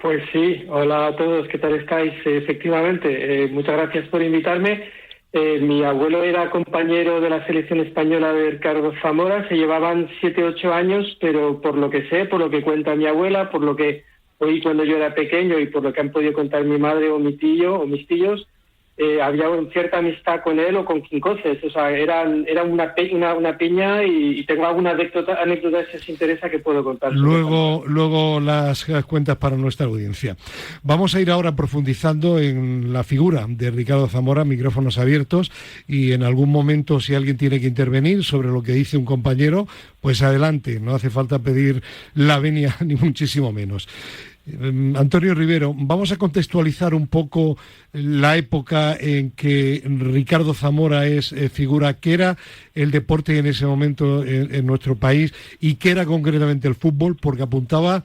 Pues sí, hola a todos, ¿qué tal estáis? Efectivamente, muchas gracias por invitarme. Mi abuelo era compañero de la selección española de Ricardo Zamora, se llevaban 7, 8 años, pero por lo que sé, por lo que cuenta mi abuela, por lo que oí cuando yo era pequeño y por lo que han podido contar mi madre o mi tío o mis tíos, había cierta amistad con él o con Quincoces, o sea, era una piña y tengo alguna anécdota si os interesa que puedo contar. Luego las cuentas para nuestra audiencia. Vamos a ir ahora profundizando en la figura de Ricardo Zamora, micrófonos abiertos, y en algún momento si alguien tiene que intervenir sobre lo que dice un compañero, pues adelante, no hace falta pedir la venia ni muchísimo menos. Antonio Rivero, vamos a contextualizar un poco la época en que Ricardo Zamora es figura. ¿Qué era el deporte en ese momento en nuestro país y qué era concretamente el fútbol? Porque apuntaba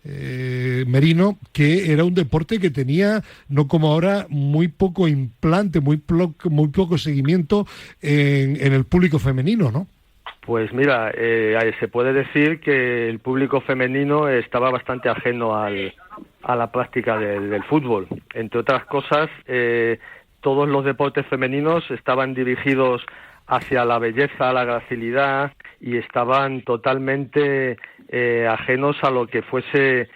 Merino que era un deporte que tenía, no como ahora, muy poco implante, muy poco seguimiento en el público femenino, ¿no? Pues mira, se puede decir que el público femenino estaba bastante ajeno a la práctica del fútbol. Entre otras cosas, todos los deportes femeninos estaban dirigidos hacia la belleza, la gracilidad, y estaban totalmente ajenos a lo que fuese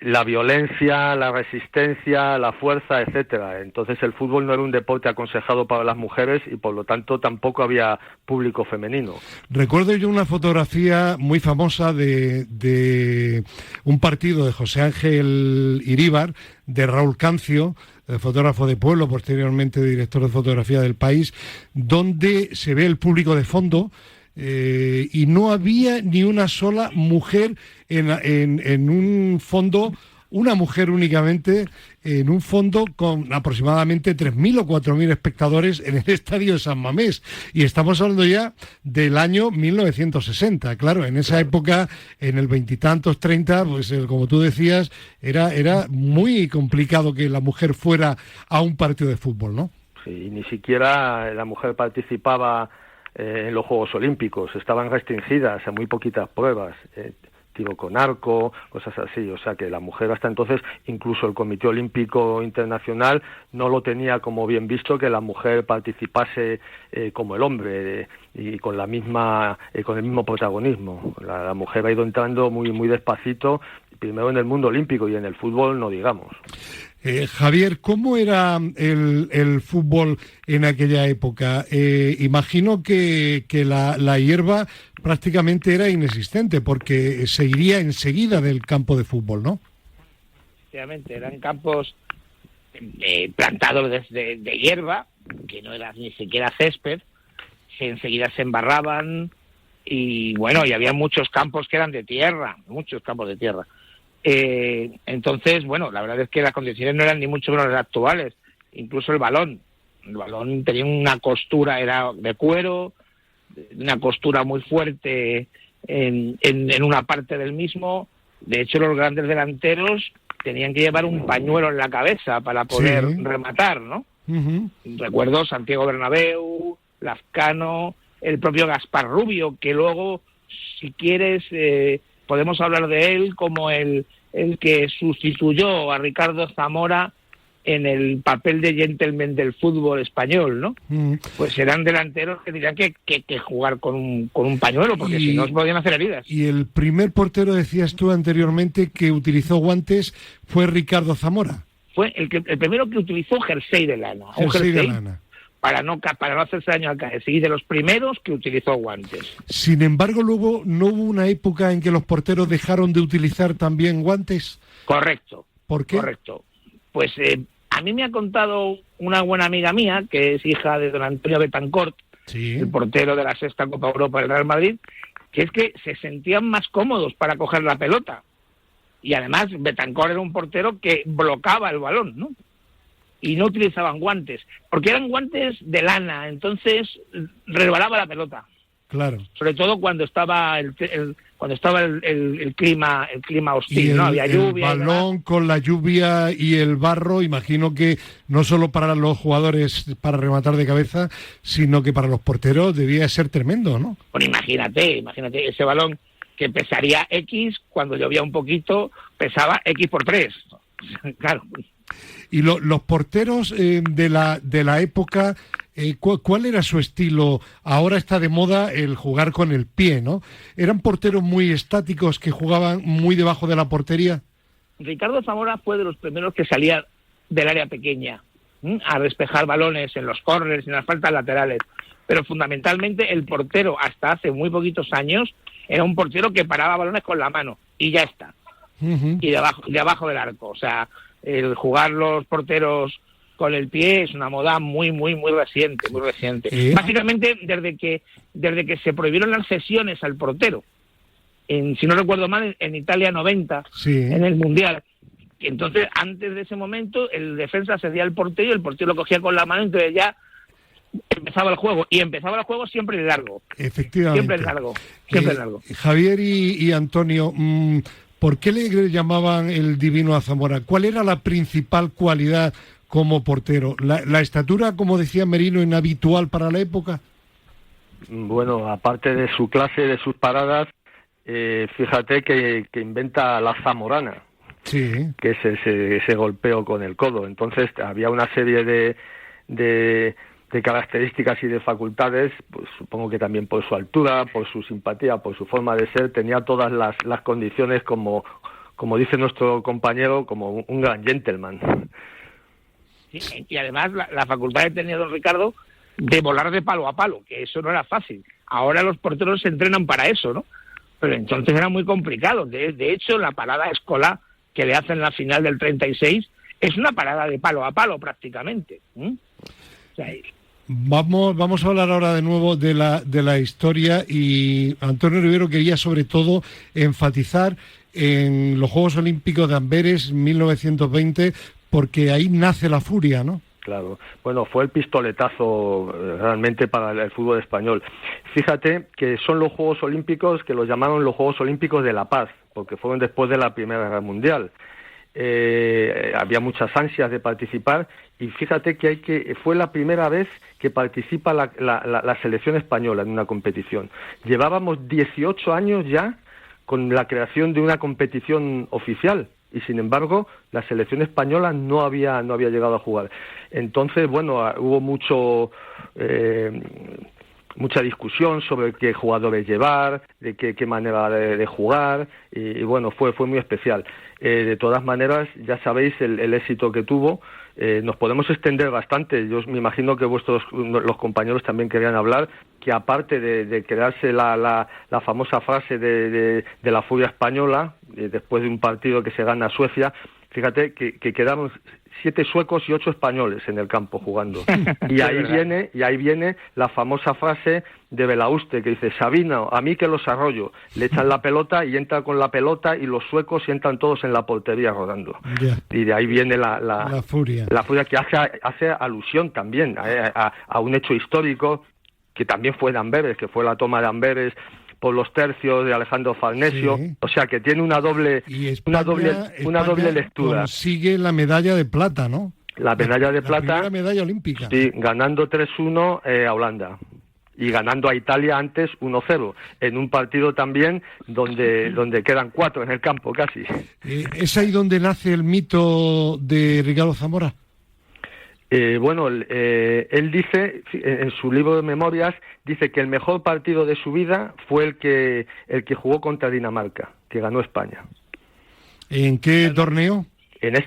la violencia, la resistencia, la fuerza, etcétera. Entonces el fútbol no era un deporte aconsejado para las mujeres y por lo tanto tampoco había público femenino. Recuerdo yo una fotografía muy famosa de un partido de José Ángel Iríbar, de Raúl Cancio, fotógrafo de Pueblo, posteriormente director de fotografía del País, donde se ve el público de fondo. Y no había ni una sola mujer en un fondo, una mujer únicamente, en un fondo con aproximadamente 3.000 o 4.000 espectadores en el estadio de San Mamés. Y estamos hablando ya del año 1960. Claro, en esa época, en el veintitantos, 30, pues como tú decías, era muy complicado que la mujer fuera a un partido de fútbol, ¿no? Sí, ni siquiera la mujer participaba en los Juegos Olímpicos, estaban restringidas a muy poquitas pruebas, tiro con arco, cosas así, o sea que la mujer hasta entonces, incluso el Comité Olímpico Internacional no lo tenía como bien visto que la mujer participase como el hombre y con la misma con el mismo protagonismo. La mujer ha ido entrando muy despacito, primero en el mundo olímpico y en el fútbol no digamos. Javier, ¿cómo era el fútbol en aquella época? Imagino que la hierba prácticamente era inexistente porque se iría enseguida del campo de fútbol, ¿no? Efectivamente, eran campos plantados de hierba, que no era ni siquiera césped, enseguida se embarraban y bueno, y había muchos campos que eran de tierra, muchos campos de tierra. Entonces, bueno, la verdad es que las condiciones no eran ni mucho menos las actuales. Incluso el balón tenía una costura, era de cuero, una costura muy fuerte en una parte del mismo. De hecho, los grandes delanteros tenían que llevar un pañuelo en la cabeza para poder rematar, ¿no? Uh-huh. Recuerdo Santiago Bernabéu, Lazcano, el propio Gaspar Rubio, que luego, si quieres, podemos hablar de él como el que sustituyó a Ricardo Zamora en el papel de gentleman del fútbol español, ¿no? Pues eran delanteros que tenían que jugar con un pañuelo, porque si no se podían hacer heridas. Y el primer portero, decías tú anteriormente, que utilizó guantes fue Ricardo Zamora. Fue el primero que utilizó jersey de lana. Jersey de lana. Para no hacerse daño al caer. Sí, de los primeros que utilizó guantes. Sin embargo, luego no hubo una época en que los porteros dejaron de utilizar también guantes. Correcto. ¿Por qué? Correcto. Pues a mí me ha contado una buena amiga mía, que es hija de don Antonio Betancourt, el portero de la sexta Copa Europa del Real Madrid, que es que se sentían más cómodos para coger la pelota. Y además Betancourt era un portero que bloqueaba el balón, ¿no? Y no utilizaban guantes, porque eran guantes de lana, entonces resbalaba la pelota. Claro. Sobre todo cuando estaba el clima hostil, ¿no? Había lluvia. El balón con la lluvia y el barro, imagino que no solo para los jugadores para rematar de cabeza, sino que para los porteros debía ser tremendo, ¿no? Bueno, imagínate, ese balón que pesaría X, cuando llovía un poquito, pesaba X por 3. Claro. Y los porteros de la época, ¿cuál era su estilo? Ahora está de moda el jugar con el pie, ¿no? ¿Eran porteros muy estáticos que jugaban muy debajo de la portería? Ricardo Zamora fue de los primeros que salía del área pequeña a despejar balones en los córneres y en las faltas laterales. Pero fundamentalmente el portero, hasta hace muy poquitos años, era un portero que paraba balones con la mano y ya está. Uh-huh. Y de abajo del arco. O sea, el jugar los porteros con el pie es una moda muy reciente, muy reciente. Básicamente desde que se prohibieron las cesiones al portero. si no recuerdo mal, en Italia 90, sí, en el Mundial. Entonces, antes de ese momento, el defensa cedía al portero y el portero lo cogía con la mano, entonces ya empezaba el juego. Y empezaba el juego siempre largo. Efectivamente. Siempre largo. Siempre largo. Javier y Antonio, ¿por qué le llamaban el Divino a Zamora? ¿Cuál era la principal cualidad como portero? ¿La estatura, como decía Merino, inhabitual para la época? Bueno, aparte de su clase, de sus paradas, fíjate que inventa la zamorana, sí, que es ese golpeo con el codo. Entonces había una serie de características y de facultades, pues supongo que también por su altura, por su simpatía, por su forma de ser, tenía todas las condiciones, como dice nuestro compañero, como un gran gentleman. Sí, y además la facultad que tenía don Ricardo de volar de palo a palo, que eso no era fácil. Ahora los porteros se entrenan para eso, ¿no? Pero entonces era muy complicado. De hecho, la parada escolar que le hacen en la final del 36 es una parada de palo a palo prácticamente. O sea, Vamos a hablar ahora de nuevo de la historia, y Antonio Rivero quería sobre todo enfatizar en los Juegos Olímpicos de Amberes 1920, porque ahí nace la furia, ¿no? Claro, bueno, fue el pistoletazo realmente para el fútbol español. Fíjate que son los Juegos Olímpicos que los llamaron los Juegos Olímpicos de la Paz, porque fueron después de la Primera Guerra Mundial. Había muchas ansias de participar, y fíjate que fue la primera vez que participa la selección española en una competición. Llevábamos 18 años ya con la creación de una competición oficial, y sin embargo la selección española no había llegado a jugar. Entonces, bueno, hubo mucha discusión sobre qué jugadores llevar, de qué manera de jugar, y bueno, fue muy especial. De todas maneras, ya sabéis el éxito que tuvo. Nos podemos extender bastante. Yo me imagino que los compañeros también querían hablar, que aparte de crearse la famosa frase de la furia española, después de un partido que se gana a Suecia, fíjate que quedaron 7 suecos y 8 españoles en el campo jugando. Y ahí viene la famosa frase de Belauste, que dice: Sabino, a mí que los arroyo. Le echan la pelota y entra con la pelota, y los suecos entran todos en la portería rodando. Yeah. Y de ahí viene la furia. La furia, que hace alusión también a un hecho histórico que también fue de Amberes, que fue la toma de Amberes por los tercios de Alejandro Farnesio. Sí. O sea que tiene una doble lectura. Consigue la medalla de plata, ¿no? La medalla de plata. La primera medalla olímpica. Sí, ganando 3-1 a Holanda. Y ganando a Italia antes 1-0, en un partido también donde quedan 4 en el campo casi. ¿Es ahí donde nace el mito de Ricardo Zamora? Bueno, él dice, en su libro de memorias, dice que el mejor partido de su vida fue el que jugó contra Dinamarca, que ganó España. ¿En qué torneo? En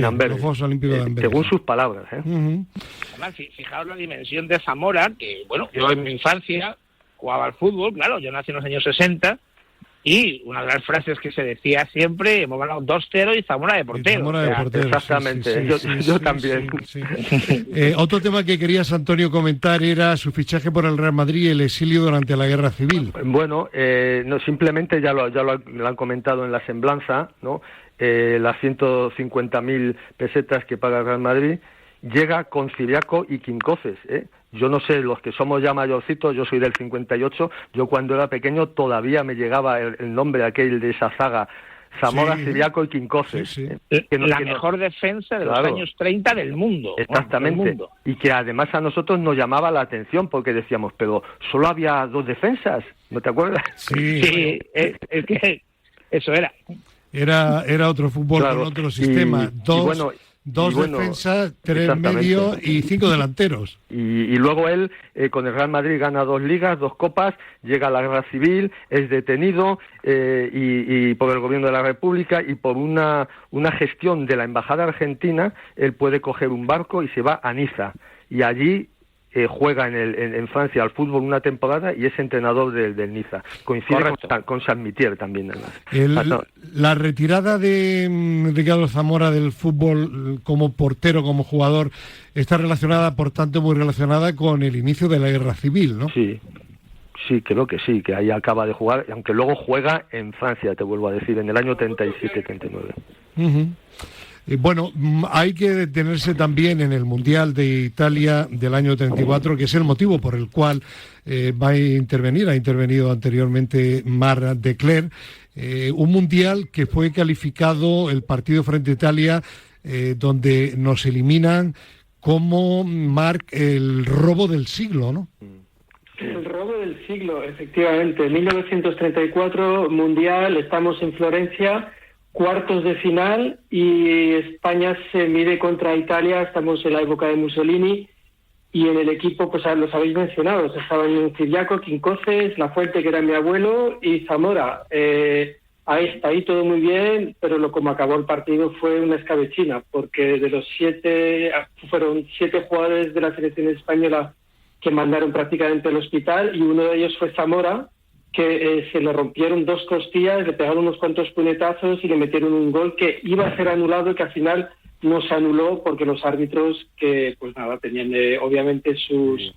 Amberes, los Juegos Olímpicos de Amberes. Según sus palabras. Además, fijaos la dimensión de Zamora, que bueno, yo en mi infancia jugaba al fútbol, claro, yo nací en los años 60, y una de las frases que se decía siempre: hemos ganado 2-0 y Zamora de portero. Zamora de portero, exactamente, yo también. Otro tema que querías, Antonio, comentar era su fichaje por el Real Madrid y el exilio durante la Guerra Civil. Bueno, no, simplemente ya lo han comentado en la semblanza, ¿no? Las 150.000 pesetas que paga el Real Madrid, llega con Ciriaco y Quincoces, Yo no sé, los que somos ya mayorcitos, yo soy del 58, yo cuando era pequeño todavía me llegaba el nombre aquel de esa zaga, Zamora, Ciriaco y Quincoces. La mejor defensa de los años 30 del mundo. Exactamente. Del mundo. Y que además a nosotros nos llamaba la atención, porque decíamos, pero solo había 2 defensas, ¿no te acuerdas? Sí, es que eso era. Era otro fútbol, con otro sistema. Dos defensas, 3 medios y 5 delanteros. Y luego él, con el Real Madrid, gana 2 ligas, 2 copas, llega a la Guerra Civil, es detenido y por el gobierno de la República, y por una gestión de la Embajada Argentina, él puede coger un barco y se va a Niza. Y allí juega en Francia al fútbol una temporada y es entrenador del Niza. Coincide con San Mitier también. La retirada de Ricardo Zamora del fútbol como portero, como jugador, está relacionada, por tanto, muy relacionada con el inicio de la Guerra Civil, ¿no? Sí, Sí, creo que sí, que ahí acaba de jugar, aunque luego juega en Francia, te vuelvo a decir, en el año 37-39. Bueno, hay que detenerse también en el Mundial de Italia del año 34, que es el motivo por el cual ha intervenido anteriormente Marc Declercq, un Mundial que fue calificado, el partido frente a Italia, donde nos eliminan como, Marc, el robo del siglo, ¿no? El robo del siglo, efectivamente. 1934, Mundial, estamos en Florencia, cuartos de final, y España se mide contra Italia. Estamos en la época de Mussolini, y en el equipo, pues los habéis mencionado, estaban Ciriaco, Quincoces, La Fuente, que era mi abuelo, y Zamora. Ahí todo muy bien, pero como acabó el partido fue una escabechina, porque de los 7 jugadores de la selección española que mandaron prácticamente al hospital, y uno de ellos fue Zamora, que se le rompieron 2 costillas, le pegaron unos cuantos puñetazos y le metieron un gol que iba a ser anulado y que al final no se anuló porque los árbitros, que pues nada, tenían obviamente sus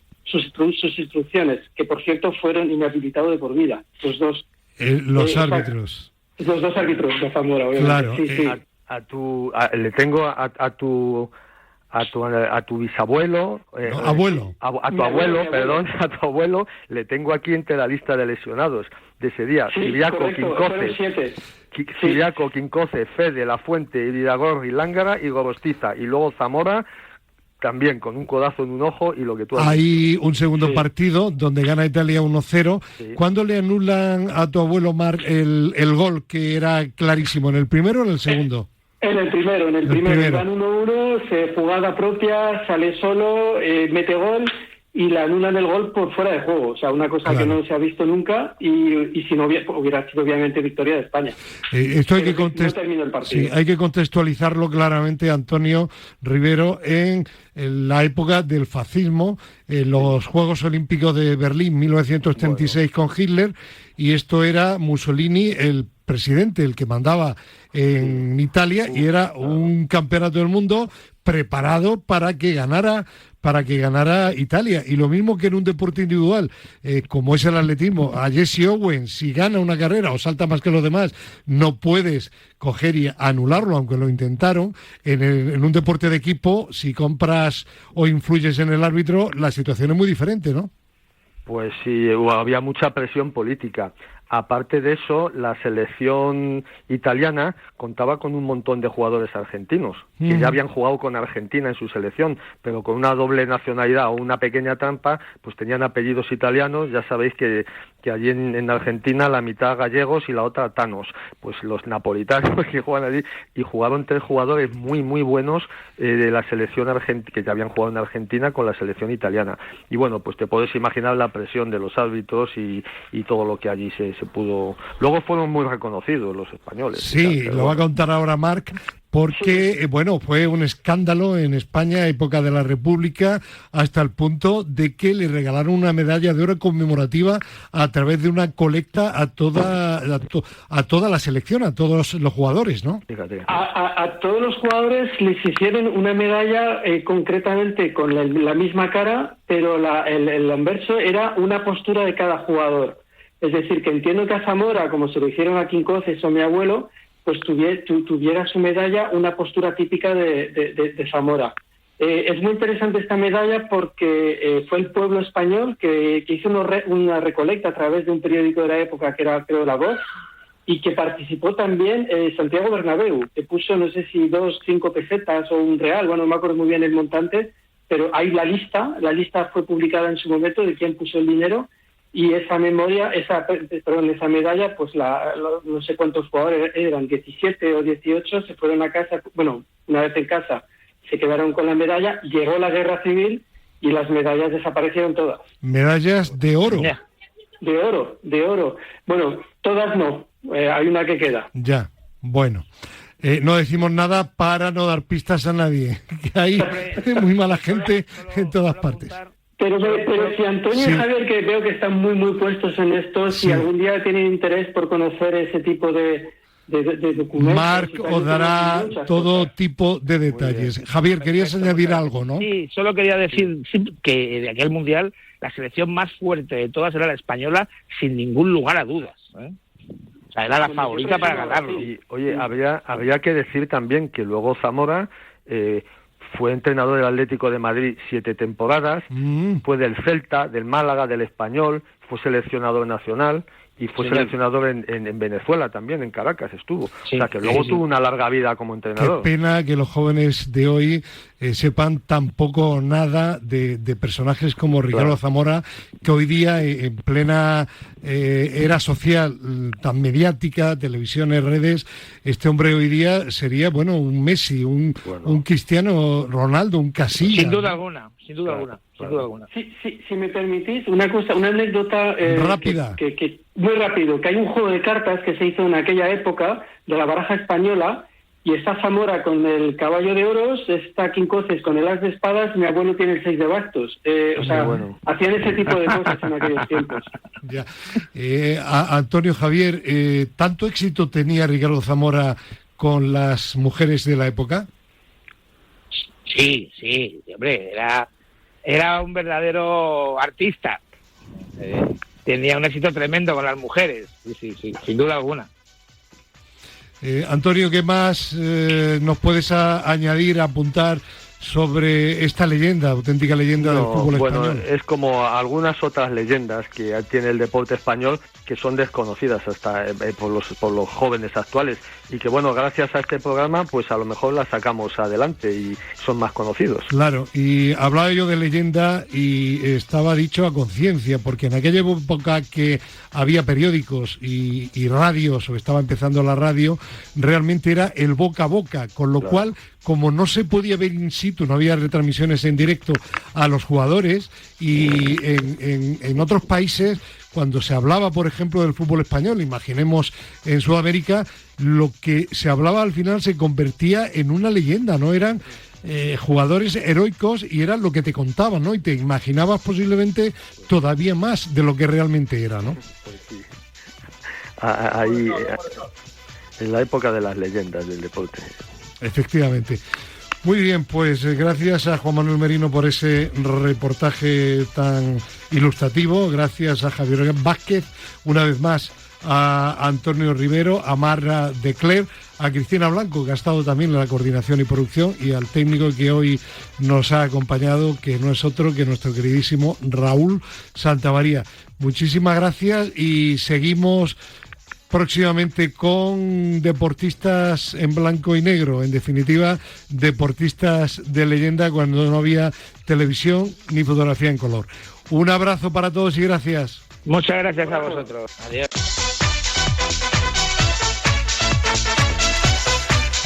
instrucciones, que por cierto fueron inhabilitados de por vida, los dos. Los árbitros. Los 2 árbitros de Zamora, obviamente. Claro. Sí. Le tengo a tu bisabuelo, a tu abuelo, le tengo aquí entre la lista de lesionados de ese día. Ciriaco, Quincoces, Fede, La Fuente, Iragorri, Lángara y Gorostiza, y luego Zamora también con un codazo en un ojo, y lo que tú has Hay dicho. un segundo partido donde gana Italia 1-0. ¿Cuándo le anulan a tu abuelo Marc el gol que era clarísimo? ¿En el primero o en el segundo? En el primero. Dan 1-1, jugada propia, sale solo, mete gol y le anulan el gol por fuera de juego. O sea, una cosa que no se ha visto nunca, y si no hubiera sido obviamente victoria de España. Esto no terminó el partido. Sí, hay que contextualizarlo claramente, Antonio Rivero, en la época del fascismo, en los Juegos Olímpicos de Berlín 1936 con Hitler, y esto era Mussolini, el presidente, el que mandaba en Italia, y era un campeonato del mundo preparado para que ganara Italia. Y lo mismo que en un deporte individual, como es el atletismo, a Jesse Owens, si gana una carrera o salta más que los demás, no puedes coger y anularlo, aunque lo intentaron. En un deporte de equipo, si compras o influyes en el árbitro, la situación es muy diferente, ¿no? Pues sí, había mucha presión política. Aparte de eso, la selección italiana contaba con un montón de jugadores argentinos, que ya habían jugado con Argentina en su selección, pero con una doble nacionalidad o una pequeña trampa, pues tenían apellidos italianos. Ya sabéis que allí en Argentina la mitad gallegos y la otra tanos, pues los napolitanos que juegan allí, y jugaron 3 jugadores muy muy buenos de la selección argentina, que ya habían jugado en Argentina, con la selección italiana. Y bueno, pues te puedes imaginar la presión de los árbitros y todo lo que allí se pudo. Luego fueron muy reconocidos los españoles. Sí, lo va a contar ahora Marc, porque fue un escándalo en España, época de la República, hasta el punto de que le regalaron una medalla de oro conmemorativa a través de una colecta a toda la selección, a todos los jugadores, ¿no? Fíjate. A todos los jugadores les hicieron una medalla concretamente con la misma cara, pero el anverso era una postura de cada jugador. Es decir, que entiendo que a Zamora, como se lo hicieron a Quincoces o mi abuelo, pues tuviera su medalla una postura típica de Zamora. Es muy interesante esta medalla porque fue el pueblo español que hizo una recolecta a través de un periódico de la época que era, creo, La Voz, y que participó también Santiago Bernabéu, que puso, no sé si 5 pesetas o un real, bueno, no me acuerdo muy bien el montante, pero hay la lista fue publicada en su momento de quién puso el dinero. Y esa medalla, pues no sé cuántos jugadores eran, 17 o 18, se fueron a casa, una vez en casa, se quedaron con la medalla, llegó la guerra civil y las medallas desaparecieron todas. Medallas de oro. Yeah. De oro. Bueno, todas no, hay una que queda. Ya, bueno. No decimos nada para no dar pistas a nadie, que hay muy mala gente en todas partes. Pero si Antonio y Javier, que veo que están muy muy puestos en esto, si algún día tienen interés por conocer ese tipo de documentos... Marc os dará todo tipo de detalles. Javier, querías añadir algo, ¿no? Sí, solo quería decir que de aquel Mundial la selección más fuerte de todas era la española, sin ningún lugar a dudas, ¿eh? O sea, era la favorita para ganarlo. Y, oye, habría que decir también que luego Zamora fue entrenador del Atlético de Madrid 7 temporadas, fue del Celta, del Málaga, del Español, fue seleccionador nacional y fue seleccionador en Venezuela también, en Caracas estuvo. Sí, o sea, que luego tuvo una larga vida como entrenador. Qué pena que los jóvenes de hoy sepan tan poco o nada de personajes como Ricardo Zamora, que hoy día, en plena era social, tan mediática, televisiones, redes, este hombre hoy día sería, bueno, un Messi, un Cristiano Ronaldo, un Casillas. Sin duda alguna, sin duda alguna. Sin duda alguna. Si me permitís, una anécdota rápida. Que muy rápido, que hay un juego de cartas que se hizo en aquella época de la baraja española y está Zamora con el caballo de oros, está Quincoces con el as de espadas, mi abuelo tiene el 6 de bastos. Hacían ese tipo de cosas en aquellos tiempos. Ya. Antonio Javier, ¿tanto éxito tenía Ricardo Zamora con las mujeres de la época? Sí, hombre, era un verdadero artista. Tenía un éxito tremendo con las mujeres, sí, sin duda alguna. Antonio, ¿qué más nos puedes añadir, apuntar sobre esta leyenda, auténtica leyenda del fútbol español? Bueno, es como algunas otras leyendas que tiene el deporte español que son desconocidas hasta por los jóvenes actuales y que, bueno, gracias a este programa, pues a lo mejor las sacamos adelante y son más conocidos. Claro, y hablaba yo de leyenda y estaba dicho a conciencia, porque en aquella época que había periódicos y radios, o estaba empezando la radio, realmente era el boca a boca, con lo cual, como no se podía ver in situ, no había retransmisiones en directo a los jugadores, y en otros países, cuando se hablaba, por ejemplo, del fútbol español, imaginemos en Sudamérica, lo que se hablaba al final se convertía en una leyenda, ¿no? Eran jugadores heroicos y eran lo que te contaban, ¿no? Y te imaginabas posiblemente todavía más de lo que realmente era, ¿no? Pues sí. Ahí, en la época de las leyendas del deporte. Efectivamente. Muy bien, pues gracias a Juan Manuel Merino por ese reportaje tan ilustrativo, gracias a Javier Vázquez, una vez más a Antonio Rivero, a Marra de Cler, a Cristina Blanco, que ha estado también en la coordinación y producción, y al técnico que hoy nos ha acompañado, que no es otro que nuestro queridísimo Raúl Santamaría. Muchísimas gracias y seguimos próximamente con deportistas en blanco y negro, en definitiva, deportistas de leyenda cuando no había televisión ni fotografía en color. Un abrazo para todos y gracias. Muchas gracias a vosotros. Adiós.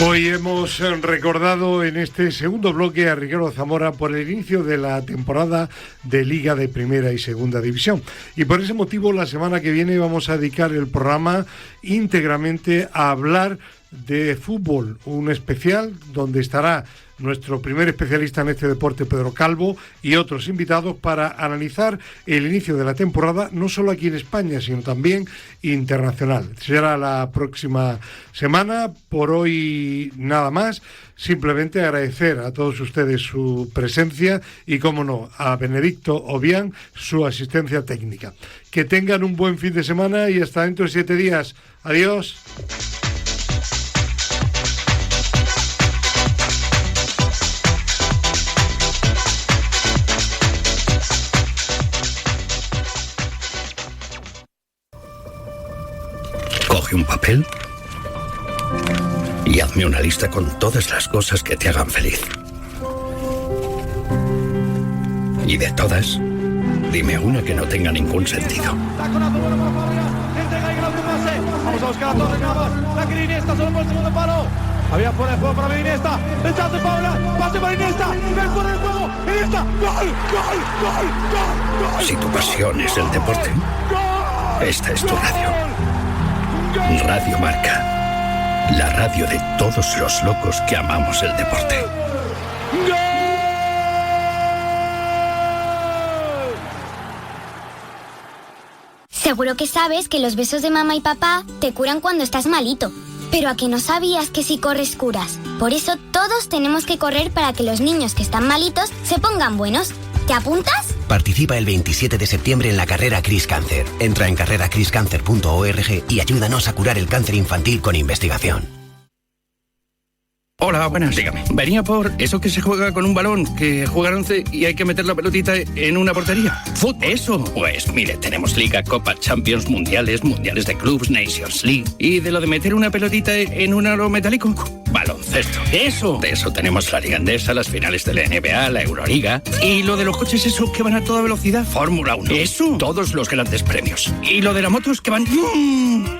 Hoy hemos recordado en este segundo bloque a Ricardo Zamora por el inicio de la temporada de Liga de Primera y Segunda División. Y por ese motivo, la semana que viene vamos a dedicar el programa íntegramente a hablar de fútbol, un especial donde estará nuestro primer especialista en este deporte, Pedro Calvo, y otros invitados para analizar el inicio de la temporada, no solo aquí en España, sino también internacional. Será la próxima semana. Por hoy nada más. Simplemente agradecer a todos ustedes su presencia y, cómo no, a Benedicto Obián su asistencia técnica. Que tengan un buen fin de semana y hasta dentro de 7 días. Adiós. Coge un papel y hazme una lista con todas las cosas que te hagan feliz. Y de todas, dime una que no tenga ningún sentido. Vamos a buscar a Torres Navas. La quiere Iniesta, solo por el segundo palo. Había fuera de juego para Iniesta. El chance de Paula. Pase para Iniesta. El fuera de juego. Iniesta. ¡Gol! ¡Gol! ¡Gol! ¡Gol! ¡Gol! Si tu pasión es el deporte, esta es tu radio. Radio Marca, la radio de todos los locos que amamos el deporte. Seguro que sabes que los besos de mamá y papá te curan cuando estás malito. Pero ¿a que no sabías que si corres curas? Por eso todos tenemos que correr para que los niños que están malitos se pongan buenos. ¿Te apuntas? Participa el 27 de septiembre en la carrera Cris Cáncer. Entra en carreracriscancer.org y ayúdanos a curar el cáncer infantil con investigación. Hola, buenas. Dígame. Venía por eso que se juega con un balón, que juegan 11 y hay que meter la pelotita en una portería. ¿Fútbol? Eso. Pues mire, tenemos Liga, Copa, Champions, Mundiales de Clubs, Nations League. ¿Y de lo de meter una pelotita en un aro metálico? Baloncesto. Eso. De eso tenemos la Liga Andesa, las finales de la NBA, la Euroliga. ¿Y lo de los coches eso que van a toda velocidad? Fórmula 1. Eso. Todos los grandes premios. ¿Y lo de las motos que van?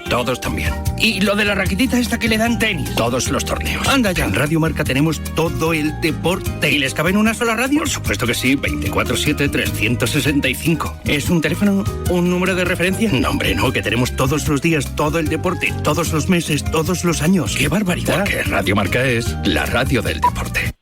Todos también. ¿Y lo de la raquetita esta que le dan tenis? Todos los torneos. Anda ya. En Radio Marca tenemos todo el deporte. ¿Y les cabe en una sola radio? Por supuesto que sí, 24/7, 365. ¿Es un teléfono, un número de referencia? No, hombre, no, que tenemos todos los días, todo el deporte, todos los meses, todos los años. ¡Qué barbaridad! Porque Radio Marca es la radio del deporte.